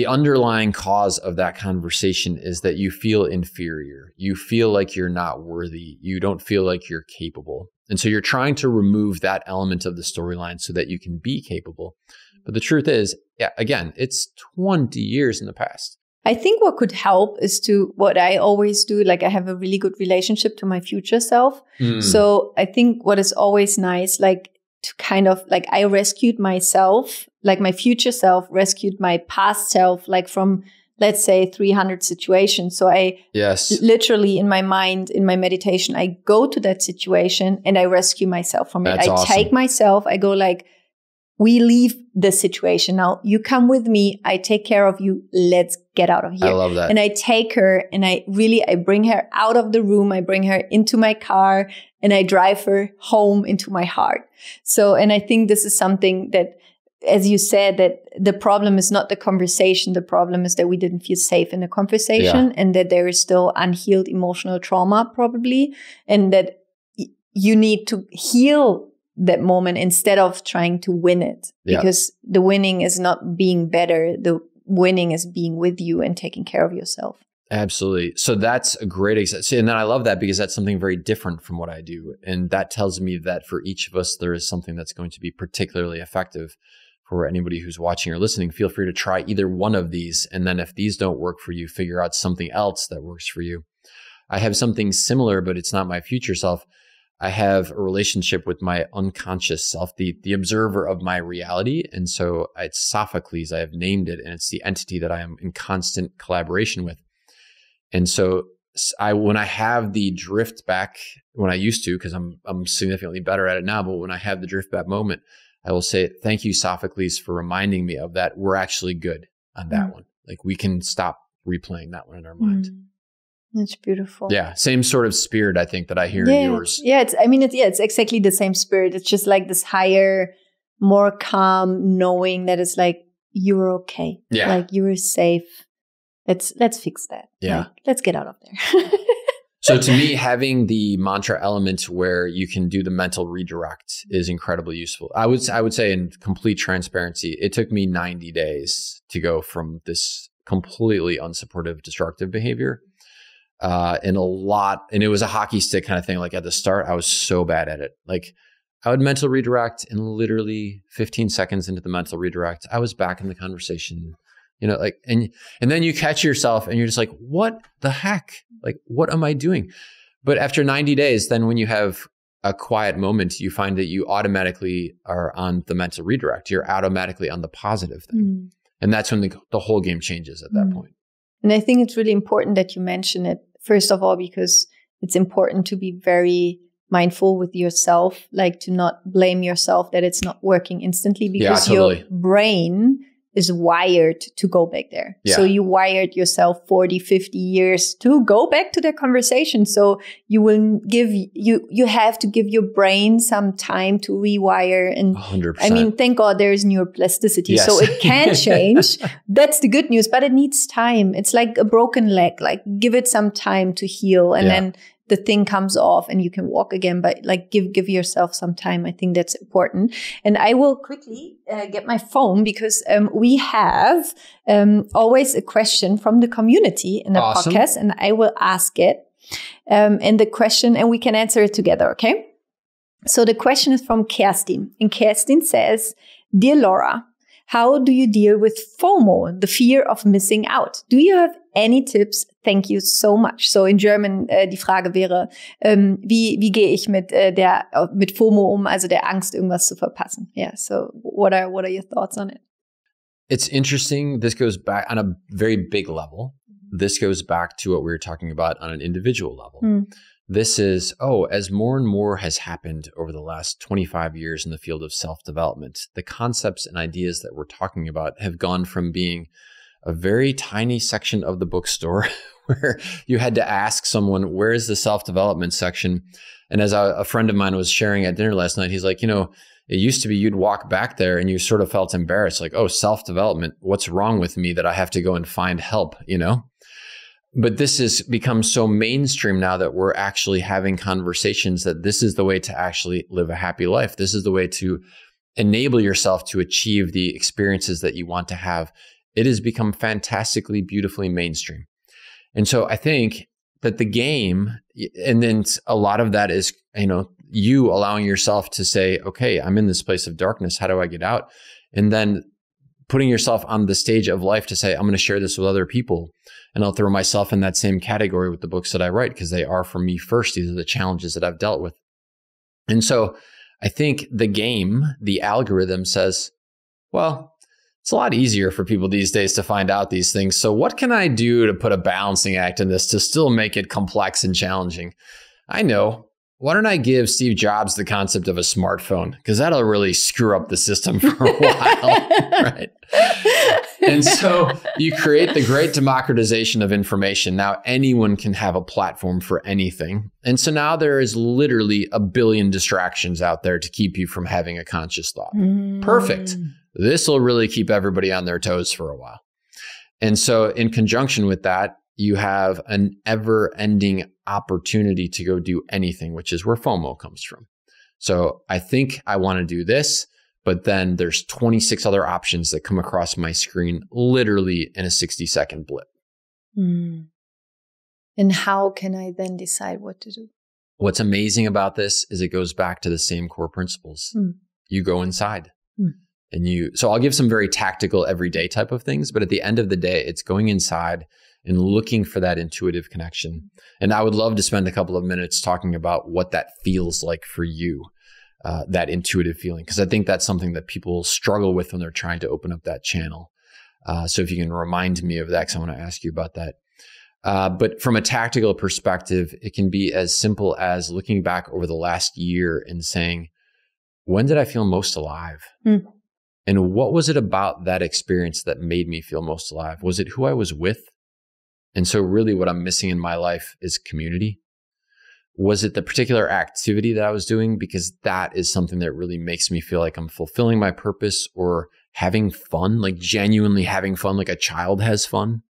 [SPEAKER 2] underlying cause of that conversation is that you feel inferior. You feel like you're not worthy. You don't feel like you're capable. And so you're trying to remove that element of the storyline so that you can be capable. But the truth is, again, it's 20 years in the past. I think what could help is what I always do, like I have a really good relationship to my future self. So I think what is always nice, like to kind of like I rescued myself, like my future self rescued my past self, like from, let's say 300 situations. So I literally in my mind, in my meditation, I go to that situation and I rescue myself from it. I take myself, I go like, we leave the situation. Now you come with me. I take care of you. Let's get out of here.
[SPEAKER 1] I love that.
[SPEAKER 2] And I take her and I bring her out of the room. I bring her into my car and I drive her home into my heart. So, and I think this is something that, as you said, that the problem is not the conversation. The problem is that we didn't feel safe in the conversation and that there is still unhealed emotional trauma probably. And that you need to heal that moment instead of trying to win it, because the winning is not being better. The winning is being with you and taking care of yourself.
[SPEAKER 1] Absolutely. So that's a great example. And then I love that because that's something very different from what I do. And that tells me that for each of us, there is something that's going to be particularly effective for anybody who's watching or listening. Feel free to try either one of these. And then if these don't work for you, figure out something else that works for you. I have something similar, but it's not my future self. I have a relationship with my unconscious self, the observer of my reality. And so it's Sophocles, I have named it, and it's the entity that I am in constant collaboration with. And so when I have the drift back, when I used to, because I'm significantly better at it now, but when I have the drift back moment, I will say, thank you, Sophocles, for reminding me of that. We're actually good on that one. Like we can stop replaying that one in our mind.
[SPEAKER 2] That's beautiful.
[SPEAKER 1] Yeah. Same sort of spirit, I think, that I hear in yours.
[SPEAKER 2] Yeah. It's exactly the same spirit. It's just like this higher, more calm knowing that it's like, you're okay.
[SPEAKER 1] Yeah.
[SPEAKER 2] Like you were safe. Let's fix that.
[SPEAKER 1] Yeah.
[SPEAKER 2] Like, let's get out of there.
[SPEAKER 1] So to me, having the mantra element where you can do the mental redirect is incredibly useful. I would say in complete transparency, it took me 90 days to go from this completely unsupportive, destructive behavior. And it was a hockey stick kind of thing. Like at the start, I was so bad at it. Like I would mental redirect and literally 15 seconds into the mental redirect, I was back in the conversation, like, and then you catch yourself and you're just like, what the heck? Like, what am I doing? But after 90 days, then when you have a quiet moment, you find that you automatically are on the mental redirect. You're automatically on the positive thing. And that's when the whole game changes at that point.
[SPEAKER 2] And I think it's really important that you mention it. First of all, because it's important to be very mindful with yourself, like to not blame yourself that it's not working instantly, because your brain is wired to go back there.
[SPEAKER 1] Yeah.
[SPEAKER 2] So you wired yourself 40, 50 years to go back to that conversation. So you will you have to give your brain some time to rewire. And
[SPEAKER 1] 100%.
[SPEAKER 2] I mean, thank God there is neuroplasticity.
[SPEAKER 1] Yes.
[SPEAKER 2] So it can change. That's the good news, but it needs time. It's like a broken leg, like give it some time to heal, and then the thing comes off and you can walk again, but like give yourself some time. I think that's important. And I will quickly get my phone because we have always a question from the community in the podcast, and I will ask it. And the question, and we can answer it together, okay? So the question is from Kerstin, and Kerstin says, "Dear Laura, how do you deal with FOMO, the fear of missing out? Do you have any tips? Thank you so much." So in German, die Frage wäre, wie gehe ich mit FOMO um, also der Angst, irgendwas zu verpassen? Yeah. So what are your thoughts on it?
[SPEAKER 1] It's interesting. This goes back on a very big level. This goes back to what we were talking about on an individual level. This is, as more and more has happened over the last 25 years in the field of self-development, the concepts and ideas that we're talking about have gone from being a very tiny section of the bookstore where you had to ask someone, where is the self-development section? And as a friend of mine was sharing at dinner last night, he's like, it used to be you'd walk back there and you sort of felt embarrassed, like, self-development, what's wrong with me that I have to go and find help, But this has become so mainstream now that we're actually having conversations that this is the way to actually live a happy life. This is the way to enable yourself to achieve the experiences that you want to have. It has become fantastically, beautifully mainstream. And so I think that the game, and then a lot of that is, you allowing yourself to say, okay, I'm in this place of darkness. How do I get out? And then putting yourself on the stage of life to say, I'm going to share this with other people. And I'll throw myself in that same category with the books that I write because they are for me first. These are the challenges that I've dealt with. And so I think the game, the algorithm says, well, it's a lot easier for people these days to find out these things. So what can I do to put a balancing act in this to still make it complex and challenging? I know. Why don't I give Steve Jobs the concept of a smartphone? Because that'll really screw up the system for a while, right? And so you create the great democratization of information. Now anyone can have a platform for anything. And so now there is literally a billion distractions out there to keep you from having a conscious thought. Perfect. This will really keep everybody on their toes for a while. And so in conjunction with that, you have an ever-ending opportunity to go do anything, which is where FOMO comes from. So I think I want to do this, but then there's 26 other options that come across my screen literally in a 60-second blip.
[SPEAKER 2] And how can I then decide what to do?
[SPEAKER 1] What's amazing about this is it goes back to the same core principles. You go inside. And so I'll give some very tactical everyday type of things, but at the end of the day, it's going inside and looking for that intuitive connection. And I would love to spend a couple of minutes talking about what that feels like for you, that intuitive feeling, because I think that's something that people struggle with when they're trying to open up that channel. So if you can remind me of that, because I want to ask you about that. But from a tactical perspective, it can be as simple as looking back over the last year and saying, when did I feel most alive? And what was it about that experience that made me feel most alive? Was it who I was with? And so really what I'm missing in my life is community. Was it the particular activity that I was doing? Because that is something that really makes me feel like I'm fulfilling my purpose or having fun, like genuinely having fun, like a child has fun.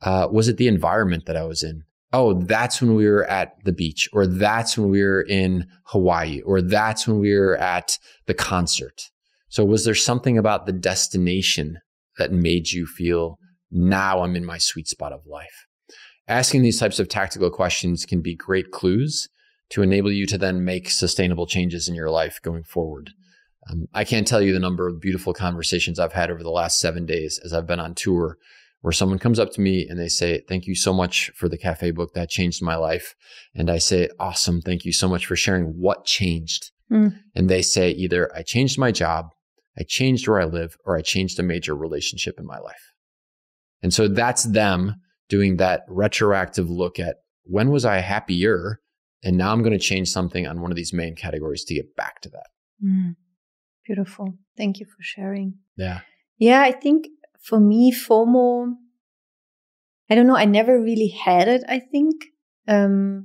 [SPEAKER 1] Was it the environment that I was in? Oh, that's when we were at the beach, or that's when we were in Hawaii, or that's when we were at the concert. So was there something about the destination that made you feel, now I'm in my sweet spot of life? Asking these types of tactical questions can be great clues to enable you to then make sustainable changes in your life going forward. I can't tell you the number of beautiful conversations I've had over the last 7 days as I've been on tour, where someone comes up to me and they say, thank you so much for the Café book. That changed my life. And I say, awesome. Thank you so much for sharing. What changed? And they say either I changed my job, I changed where I live, or I changed a major relationship in my life. And so that's them doing that retroactive look at when was I happier? And now I'm going to change something on one of these main categories to get back to that.
[SPEAKER 2] Beautiful. Thank you for sharing.
[SPEAKER 1] Yeah.
[SPEAKER 2] Yeah, I think for me, FOMO, I don't know. I never really had it, I think. Yeah,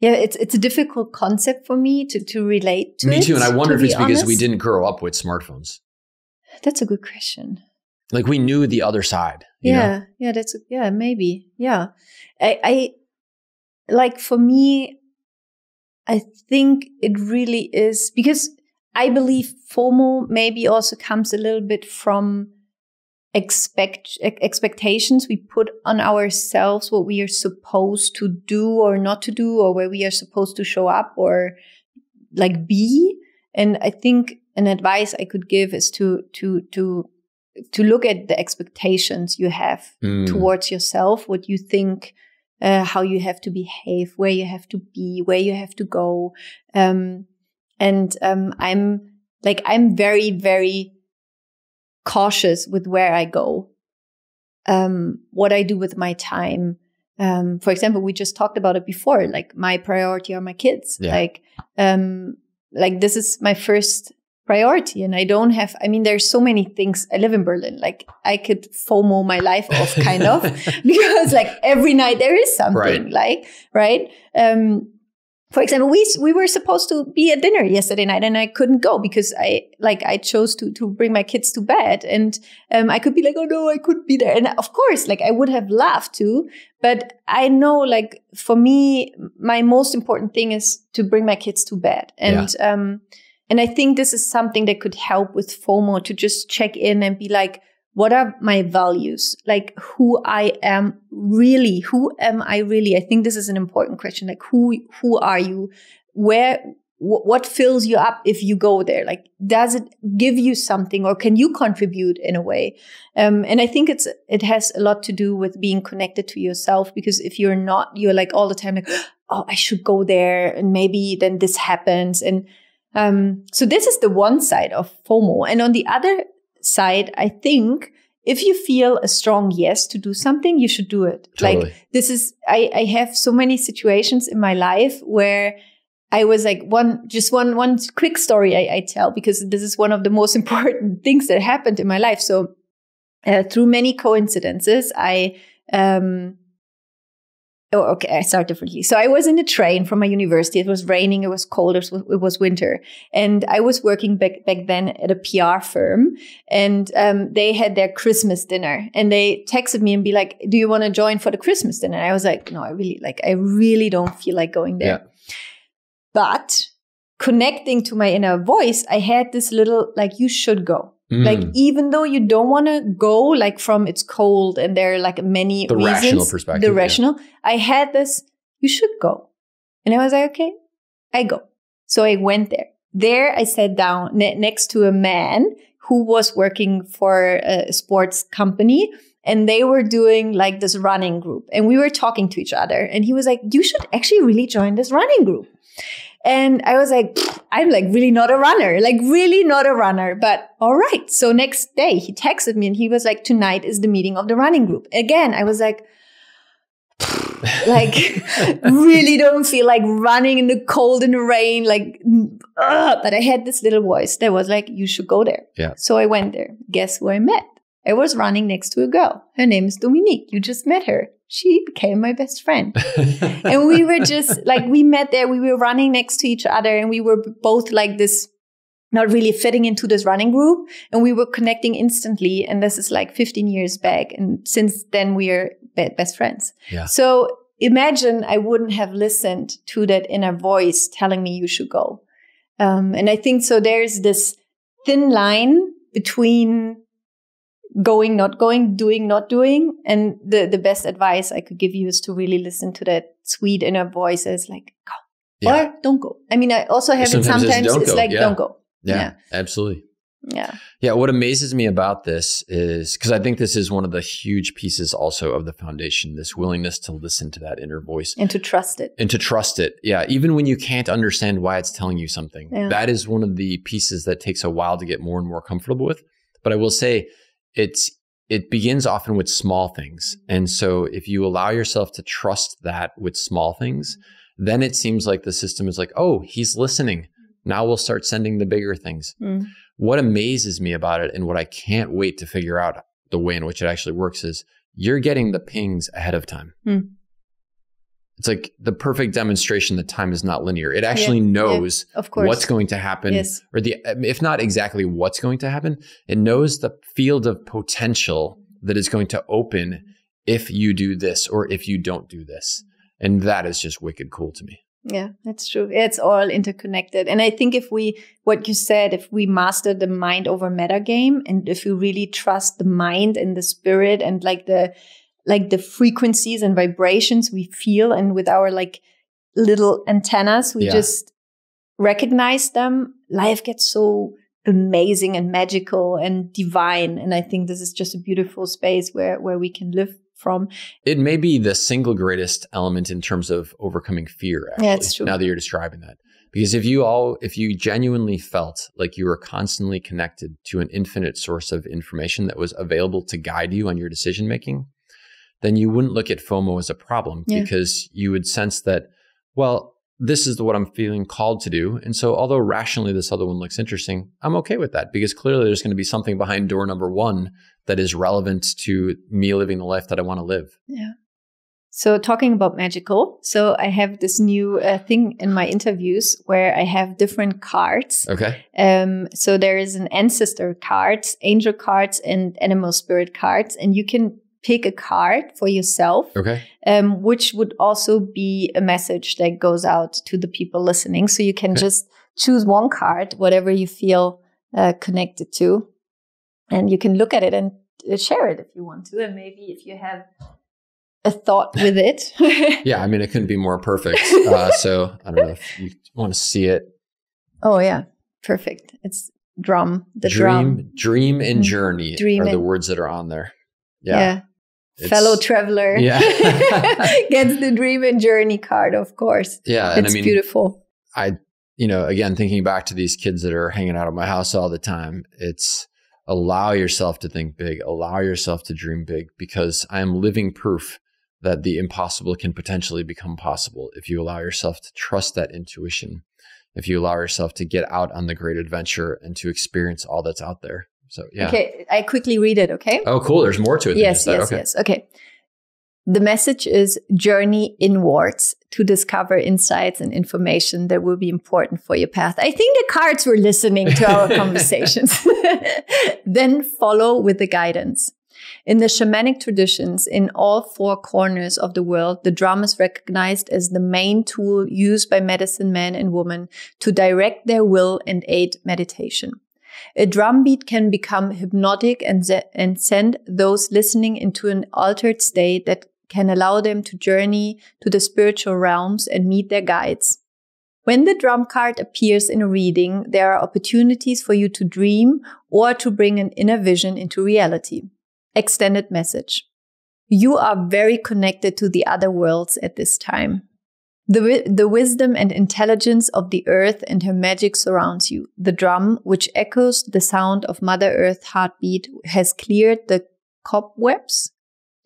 [SPEAKER 2] it's a difficult concept for me to relate to.
[SPEAKER 1] Me too. And I wonder if it's because we
[SPEAKER 2] honest.
[SPEAKER 1] didn't grow up with smartphones.
[SPEAKER 2] That's a good question.
[SPEAKER 1] Like we knew the other side.
[SPEAKER 2] Yeah. Yeah. Yeah, maybe. Yeah. I like for me, I think it really is because I believe FOMO maybe also comes a little bit from expectations we put on ourselves, what we are supposed to do or not to do, or where we are supposed to show up or like be. And I think an advice I could give is to look at the expectations you have towards yourself, what you think, how you have to behave, where you have to be, where you have to go. I'm very, very cautious with where I go, what I do with my time. For example, we just talked about it before, like my priority are my kids.
[SPEAKER 1] Yeah.
[SPEAKER 2] Like this is my first priority. And I don't have, there's so many things. I live in Berlin. Like I could FOMO my life off kind of because like every night there is something right. For example, we were supposed to be at dinner yesterday night and I couldn't go because I chose to bring my kids to bed, and I could be like, oh no, I couldn't be there. And of course, like I would have loved to, but I know like for me, my most important thing is to bring my kids to bed. And I think this is something that could help with FOMO, to just check in and be like, what are my values? Like who I am really? Who am I really? I think this is an important question. Like who are you? What fills you up if you go there? Like, does it give you something, or can you contribute in a way? And I think it has a lot to do with being connected to yourself, because if you're not, you're like all the time like, oh, I should go there. And maybe then this happens. And so this is the one side of FOMO. And on the other side, I think if you feel a strong yes to do something, you should do it.
[SPEAKER 1] Totally.
[SPEAKER 2] Like this is, I have so many situations in my life where I was like one quick story I tell, because this is one of the most important things that happened in my life. So through many coincidences, I start differently. So I was in a train from my university. It was raining. It was cold. It was winter. And I was working back then at a PR firm, and they had their Christmas dinner, and they texted me and be like, do you want to join for the Christmas dinner? And I was like, no, I really don't feel like going there. Yeah. But connecting to my inner voice, I had this little, like, you should go. Like, even though you don't want to go, like from it's cold and there are like many reasons. The rational perspective. I had this, you should go. And I was like, okay, I go. So I went there. There I sat down next to a man who was working for a sports company, and they were doing like this running group, and we were talking to each other, and he was like, you should actually really join this running group. And I was like, I'm like really not a runner, but all right. So next day he texted me and he was like, tonight is the meeting of the running group. Again, I was like really don't feel like running in the cold and the rain, but I had this little voice that was like, you should go there.
[SPEAKER 1] Yeah.
[SPEAKER 2] So I went there. Guess who I met? I was running next to a girl. Her name is Dominique. You just met her. She became my best friend. And we were just like, we met there. We were running next to each other, and we were both like this, not really fitting into this running group. And we were connecting instantly. And this is like 15 years back. And since then we are best friends.
[SPEAKER 1] Yeah.
[SPEAKER 2] So imagine I wouldn't have listened to that inner voice telling me you should go. And I think so there's this thin line between going, not going, doing, not doing. And the best advice I could give you is to really listen to that sweet inner voice as like, go or don't go. I mean, I also have sometimes it's like, don't go.
[SPEAKER 1] Yeah, absolutely.
[SPEAKER 2] Yeah.
[SPEAKER 1] Yeah. What amazes me about this is, because I think this is one of the huge pieces also of the foundation, this willingness to listen to that inner voice.
[SPEAKER 2] And to trust it.
[SPEAKER 1] Yeah. Even when you can't understand why it's telling you something, that is one of the pieces that takes a while to get more and more comfortable with. But I will say, it begins often with small things. And so if you allow yourself to trust that with small things, then it seems like the system is like, oh, he's listening. Now we'll start sending the bigger things. what amazes me about it and what I can't wait to figure out the way in which it actually works is you're getting the pings ahead of time. It's like the perfect demonstration that time is not linear. It actually knows what's going to happen, or if not exactly what's going to happen, it knows the field of potential that is going to open if you do this or if you don't do this. And that is just wicked cool to me.
[SPEAKER 2] Yeah, that's true. It's all interconnected. And I think what you said, if we master the mind over matter game, and if we really trust the mind and the spirit and like the frequencies and vibrations we feel, and with our like little antennas, we just recognize them, life gets so amazing and magical and divine. And I think this is just a beautiful space where we can live from.
[SPEAKER 1] It may be the single greatest element in terms of overcoming fear, actually,
[SPEAKER 2] it's true.
[SPEAKER 1] Now that you're describing that. Because if you genuinely felt like you were constantly connected to an infinite source of information that was available to guide you on your decision-making, then you wouldn't look at FOMO as a problem, because you would sense that, well, this is what I'm feeling called to do. And so although rationally this other one looks interesting, I'm okay with that, because clearly there's going to be something behind door number one that is relevant to me living the life that I want to live.
[SPEAKER 2] Yeah. So talking about magical, so I have this new thing in my interviews where I have different cards.
[SPEAKER 1] Okay.
[SPEAKER 2] So there is an ancestor cards, angel cards, and animal spirit cards, and you can pick a card for yourself, which would also be a message that goes out to the people listening. So you can just choose one card, whatever you feel connected to, and you can look at it and share it if you want to. And maybe if you have a thought with it.
[SPEAKER 1] Yeah, I mean, it couldn't be more perfect. So I don't know if you want to see it.
[SPEAKER 2] Oh, yeah. Perfect. It's drum.
[SPEAKER 1] Dream and journey are the words that are on there. Yeah.
[SPEAKER 2] Fellow traveler gets the dream and journey card, of course.
[SPEAKER 1] Yeah.
[SPEAKER 2] And it's beautiful.
[SPEAKER 1] Again, thinking back to these kids that are hanging out at my house all the time, it's allow yourself to think big, allow yourself to dream big, because I am living proof that the impossible can potentially become possible if you allow yourself to trust that intuition, if you allow yourself to get out on the great adventure and to experience all that's out there. So, yeah.
[SPEAKER 2] Okay, I quickly read it, okay?
[SPEAKER 1] Oh, cool. There's more to it.
[SPEAKER 2] Yes. Okay. The message is journey inwards to discover insights and information that will be important for your path. I think the cards were listening to our conversations. Then follow with the guidance. In the shamanic traditions, in all four corners of the world, the drum is recognized as the main tool used by medicine men and women to direct their will and aid meditation. A drum beat can become hypnotic and send those listening into an altered state that can allow them to journey to the spiritual realms and meet their guides. When the drum card appears in a reading, there are opportunities for you to dream or to bring an inner vision into reality. Extended message. You are very connected to the other worlds at this time. The wisdom and intelligence of the earth and her magic surrounds you. The drum, which echoes the sound of Mother Earth's heartbeat, has cleared the cobwebs.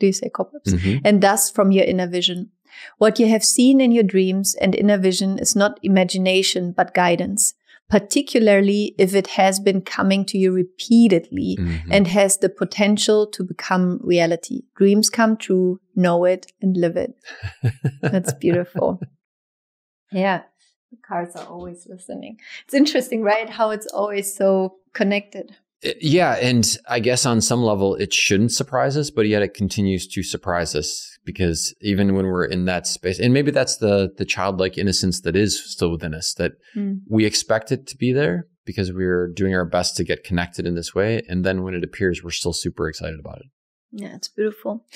[SPEAKER 2] Do you say cobwebs? And thus from your inner vision. What you have seen in your dreams and inner vision is not imagination, but guidance, particularly if it has been coming to you repeatedly and has the potential to become reality. Dreams come true, know it and live it. That's beautiful. Yeah, the cards are always listening. It's interesting, right? How it's always so connected.
[SPEAKER 1] Yeah. And I guess on some level, it shouldn't surprise us, but yet it continues to surprise us, because even when we're in that space, and maybe that's the childlike innocence that is still within us, that we expect it to be there because we're doing our best to get connected in this way. And then when it appears, we're still super excited about it.
[SPEAKER 2] Yeah, it's beautiful.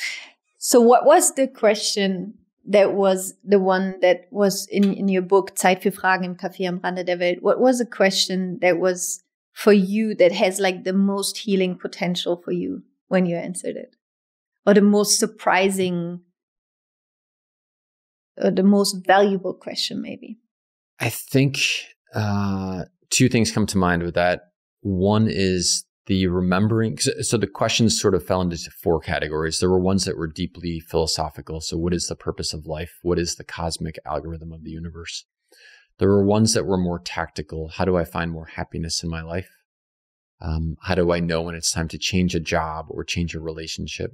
[SPEAKER 2] So what was the question that was the one that was in your book, Zeit für Fragen im Café am Rande der Welt? What was the question that was for you that has like the most healing potential for you when you answered it? Or the most surprising, or the most valuable question, maybe?
[SPEAKER 1] I think two things come to mind with that. One is the remembering. So the questions sort of fell into four categories. There were ones that were deeply philosophical. So what is the purpose of life? What is the cosmic algorithm of the universe? There were ones that were more tactical. How do I find more happiness in my life? How do I know when it's time to change a job or change a relationship?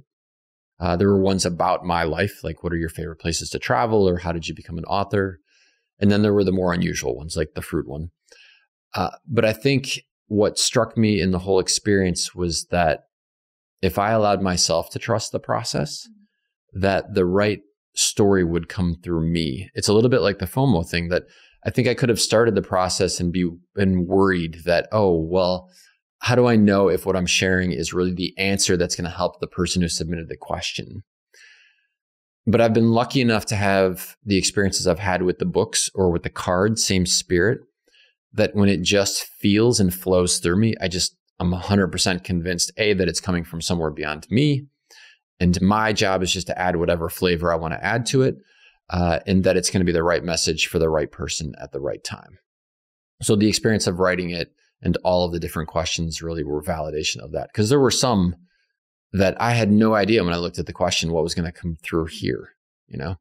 [SPEAKER 1] There were ones about my life, like what are your favorite places to travel, or how did you become an author? And then there were the more unusual ones, like the fruit one. But I think what struck me in the whole experience was that if I allowed myself to trust the process, that the right story would come through me. It's a little bit like the FOMO thing, that I think I could have started the process and been worried that, oh, well, how do I know if what I'm sharing is really the answer that's going to help the person who submitted the question? But I've been lucky enough to have the experiences I've had with the books or with the cards, same spirit, that when it just feels and flows through me, I'm 100% convinced, A, that it's coming from somewhere beyond me. And my job is just to add whatever flavor I want to add to it, and that it's going to be the right message for the right person at the right time. So the experience of writing it and all of the different questions really were validation of that. Because there were some that I had no idea when I looked at the question what was going to come through here, you know?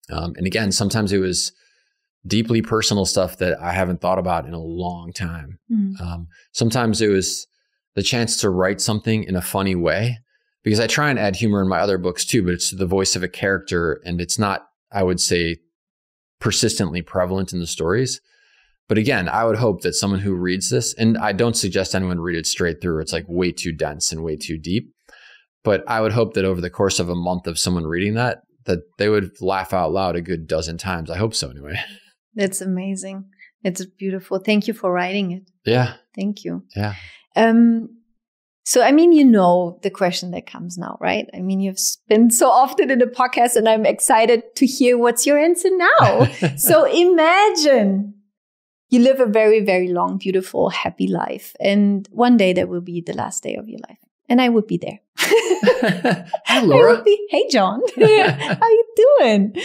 [SPEAKER 1] And again, sometimes it was deeply personal stuff that I haven't thought about in a long time. Sometimes it was the chance to write something in a funny way, because I try and add humor in my other books too, but it's the voice of a character, and it's not, I would say, persistently prevalent in the stories. But again, I would hope that someone who reads this, and I don't suggest anyone read it straight through, it's like way too dense and way too deep. But I would hope that over the course of a month of someone reading that they would laugh out loud a good dozen times. I hope so anyway.
[SPEAKER 2] That's amazing. It's beautiful. Thank you for writing it.
[SPEAKER 1] Yeah.
[SPEAKER 2] Thank you.
[SPEAKER 1] Yeah.
[SPEAKER 2] So, I mean, you know the question that comes now, right? I mean, you've been so often in the podcast, and I'm excited to hear what's your answer now. So imagine you live a very, very long, beautiful, happy life. And one day that will be the last day of your life. And I would be there.
[SPEAKER 1] Hi, Laura.
[SPEAKER 2] Hey, John. How you doing?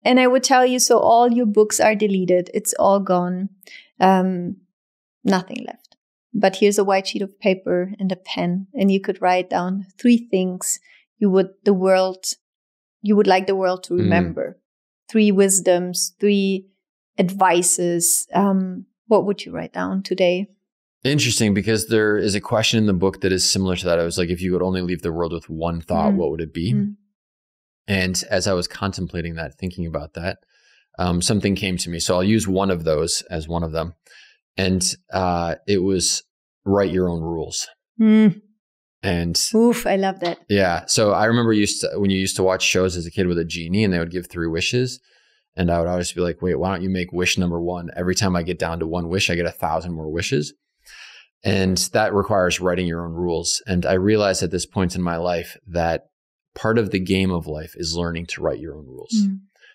[SPEAKER 2] And I would tell you, so all your books are deleted. It's all gone. Nothing left. But here's a white sheet of paper and a pen. And you could write down 3 things you would like the world to remember. 3 wisdoms, 3 advices. What would you write down today?
[SPEAKER 1] Interesting, because there is a question in the book that is similar to that. I was like, if you could only leave the world with one thought, what would it be? And as I was contemplating that, thinking about that, something came to me. So I'll use one of those as one of them. And it was write your own rules. And
[SPEAKER 2] oof, I love that.
[SPEAKER 1] Yeah. So I remember when you used to watch shows as a kid with a genie and they would give 3 wishes. And I would always be like, wait, why don't you make wish number 1? Every time I get down to 1 wish, I get 1,000 more wishes. And that requires writing your own rules. And I realized at this point in my life that part of the game of life is learning to write your own rules.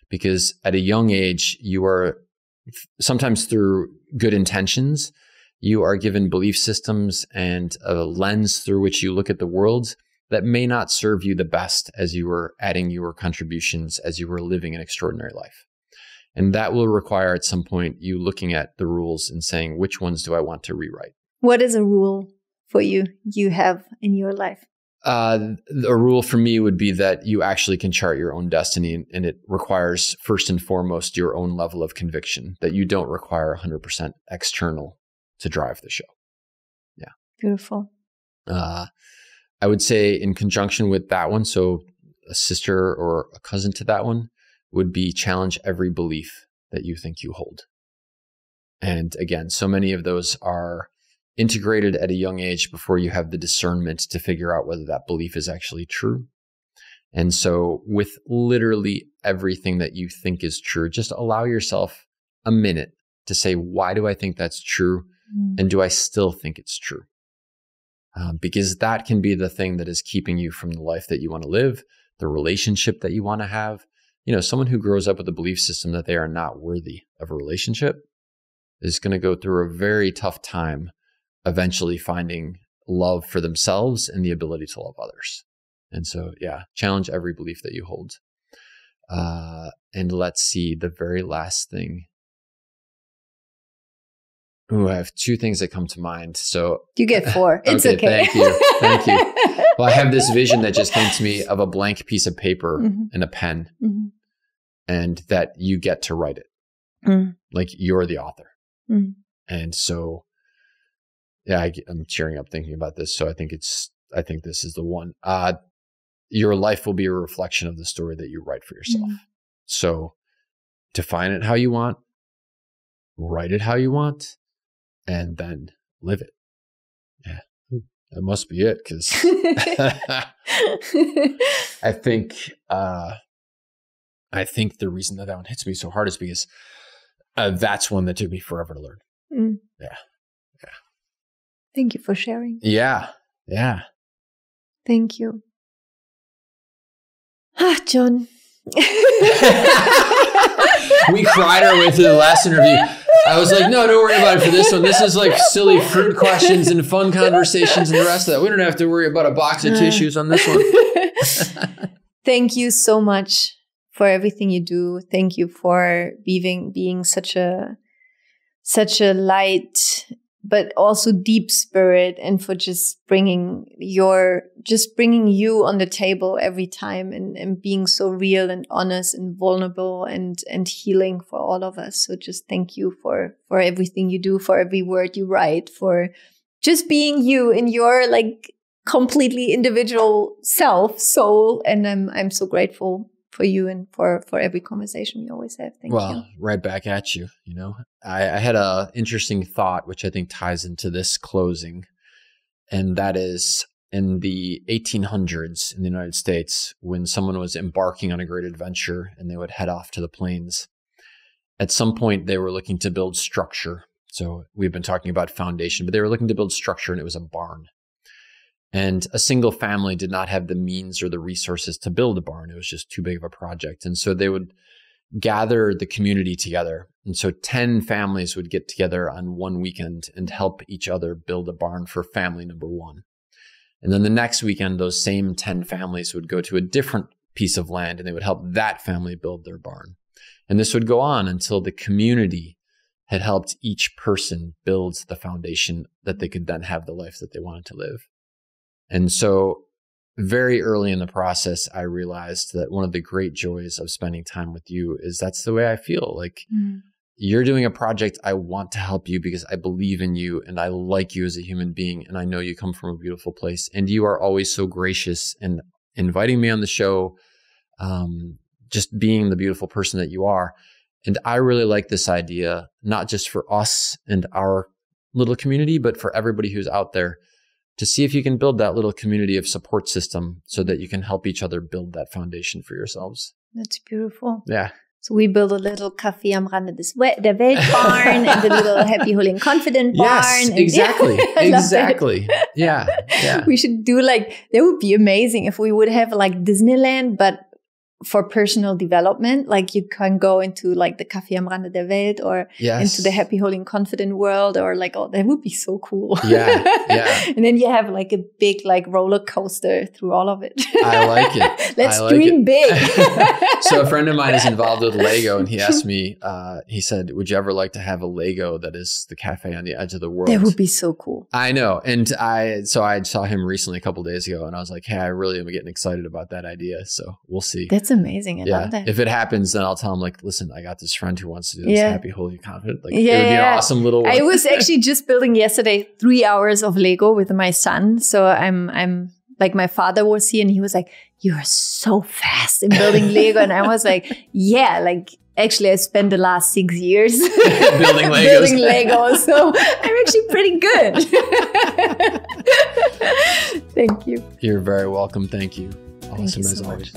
[SPEAKER 1] Because at a young age, you are sometimes through good intentions, you are given belief systems and a lens through which you look at the world that may not serve you the best as you were adding your contributions, as you were living an extraordinary life. And that will require at some point you looking at the rules and saying, which ones do I want to rewrite? What
[SPEAKER 2] is a rule for you have in your life?
[SPEAKER 1] A rule for me would be that you actually can chart your own destiny, and it requires first and foremost your own level of conviction, that you don't require 100% external to drive the show. Yeah.
[SPEAKER 2] Beautiful.
[SPEAKER 1] I would say in conjunction with that one, so a sister or a cousin to that one would be challenge every belief that you think you hold. And again, so many of those are integrated at a young age before you have the discernment to figure out whether that belief is actually true. And so with literally everything that you think is true, just allow yourself a minute to say, why do I think that's true? And do I still think it's true? Because that can be the thing that is keeping you from the life that you want to live, the relationship that you want to have. You know, someone who grows up with a belief system that they are not worthy of a relationship is going to go through a very tough time eventually finding love for themselves and the ability to love others. And so, yeah, challenge every belief that you hold. And let's see, the very last thing. Ooh, I have 2 things that come to mind. So
[SPEAKER 2] you get 4. It's okay.
[SPEAKER 1] Thank you. Thank you. Well, I have this vision that just came to me of a blank piece of paper and a pen, and that you get to write it. Like you're the author. And so Yeah, I'm cheering up thinking about this. So I think this is the one. Your life will be a reflection of the story that you write for yourself. So define it how you want, write it how you want, and then live it. Yeah, that must be it. Because I think the reason that one hits me so hard is because that's one that took me forever to learn. Yeah.
[SPEAKER 2] Thank you for sharing.
[SPEAKER 1] Yeah.
[SPEAKER 2] Thank you. John.
[SPEAKER 1] We cried our way through the last interview. I was like, no, don't worry about it for this one. This is like silly fruit questions and fun conversations and the rest of that. We don't have to worry about a box of tissues on this one.
[SPEAKER 2] Thank you so much for everything you do. Thank you for being such a light, but also deep spirit, and for just bringing you on the table every time, and being so real and honest and vulnerable and healing for all of us. So just thank you for everything you do, for every word you write, for just being you in your like completely individual soul. And I'm so grateful for you and for every conversation we always have. Thank you.
[SPEAKER 1] Well, right back at you. You know, I had a interesting thought, which I think ties into this closing. And that is, in the 1800s in the United States, when someone was embarking on a great adventure and they would head off to the plains, at some point they were looking to build structure. So we've been talking about foundation, but they were looking to build structure, and it was a barn. And a single family did not have the means or the resources to build a barn. It was just too big of a project. And so they would gather the community together. And so 10 families would get together on one weekend and help each other build a barn for family number one. And then the next weekend, those same 10 families would go to a different piece of land and they would help that family build their barn. And this would go on until the community had helped each person build the foundation that they could then have the life that they wanted to live. And so very early in the process, I realized that one of the great joys of spending time with you is that's the way I feel. Like you're doing a project. I want to help you because I believe in you and I like you as a human being. And I know you come from a beautiful place, and you are always so gracious and inviting me on the show, just being the beautiful person that you are. And I really like this idea, not just for us and our little community, but for everybody who's out there, to see if you can build that little community of support system so that you can help each other build that foundation for yourselves.
[SPEAKER 2] That's beautiful.
[SPEAKER 1] Yeah.
[SPEAKER 2] So we build a little Café am Rande der Welt barn and a little happy, holy, and confident barn.
[SPEAKER 1] Yes, exactly. Exactly. Yeah.
[SPEAKER 2] We should do that would be amazing if we would have like Disneyland, but for personal development. Like you can go into like the Café am Rande der Welt or into the happy, holy, and confident world, or like, oh, that would be so cool.
[SPEAKER 1] Yeah.
[SPEAKER 2] And then you have like a big like roller coaster through all of it.
[SPEAKER 1] I like it.
[SPEAKER 2] Let's dream big.
[SPEAKER 1] So a friend of mine is involved with Lego, and he asked me, he said, would you ever like to have a Lego that is the cafe on the edge of the world?
[SPEAKER 2] That would be so cool.
[SPEAKER 1] I know. And I saw him recently a couple of days ago, and I was like, hey, I really am getting excited about that idea. So we'll see.
[SPEAKER 2] That's amazing. I love that.
[SPEAKER 1] If it happens, then I'll tell him like, listen, I got this friend who wants to do this happy, holy, confident. Like it would be an awesome little one.
[SPEAKER 2] I was actually just building yesterday 3 hours of Lego with my son. So I'm like, my father was here and he was like, you are so fast in building Lego. And I was like, yeah, like actually I spent the last 6 years
[SPEAKER 1] building Legos.
[SPEAKER 2] So I'm actually pretty good. Thank you.
[SPEAKER 1] You're very welcome. Thank you.
[SPEAKER 2] Awesome as always.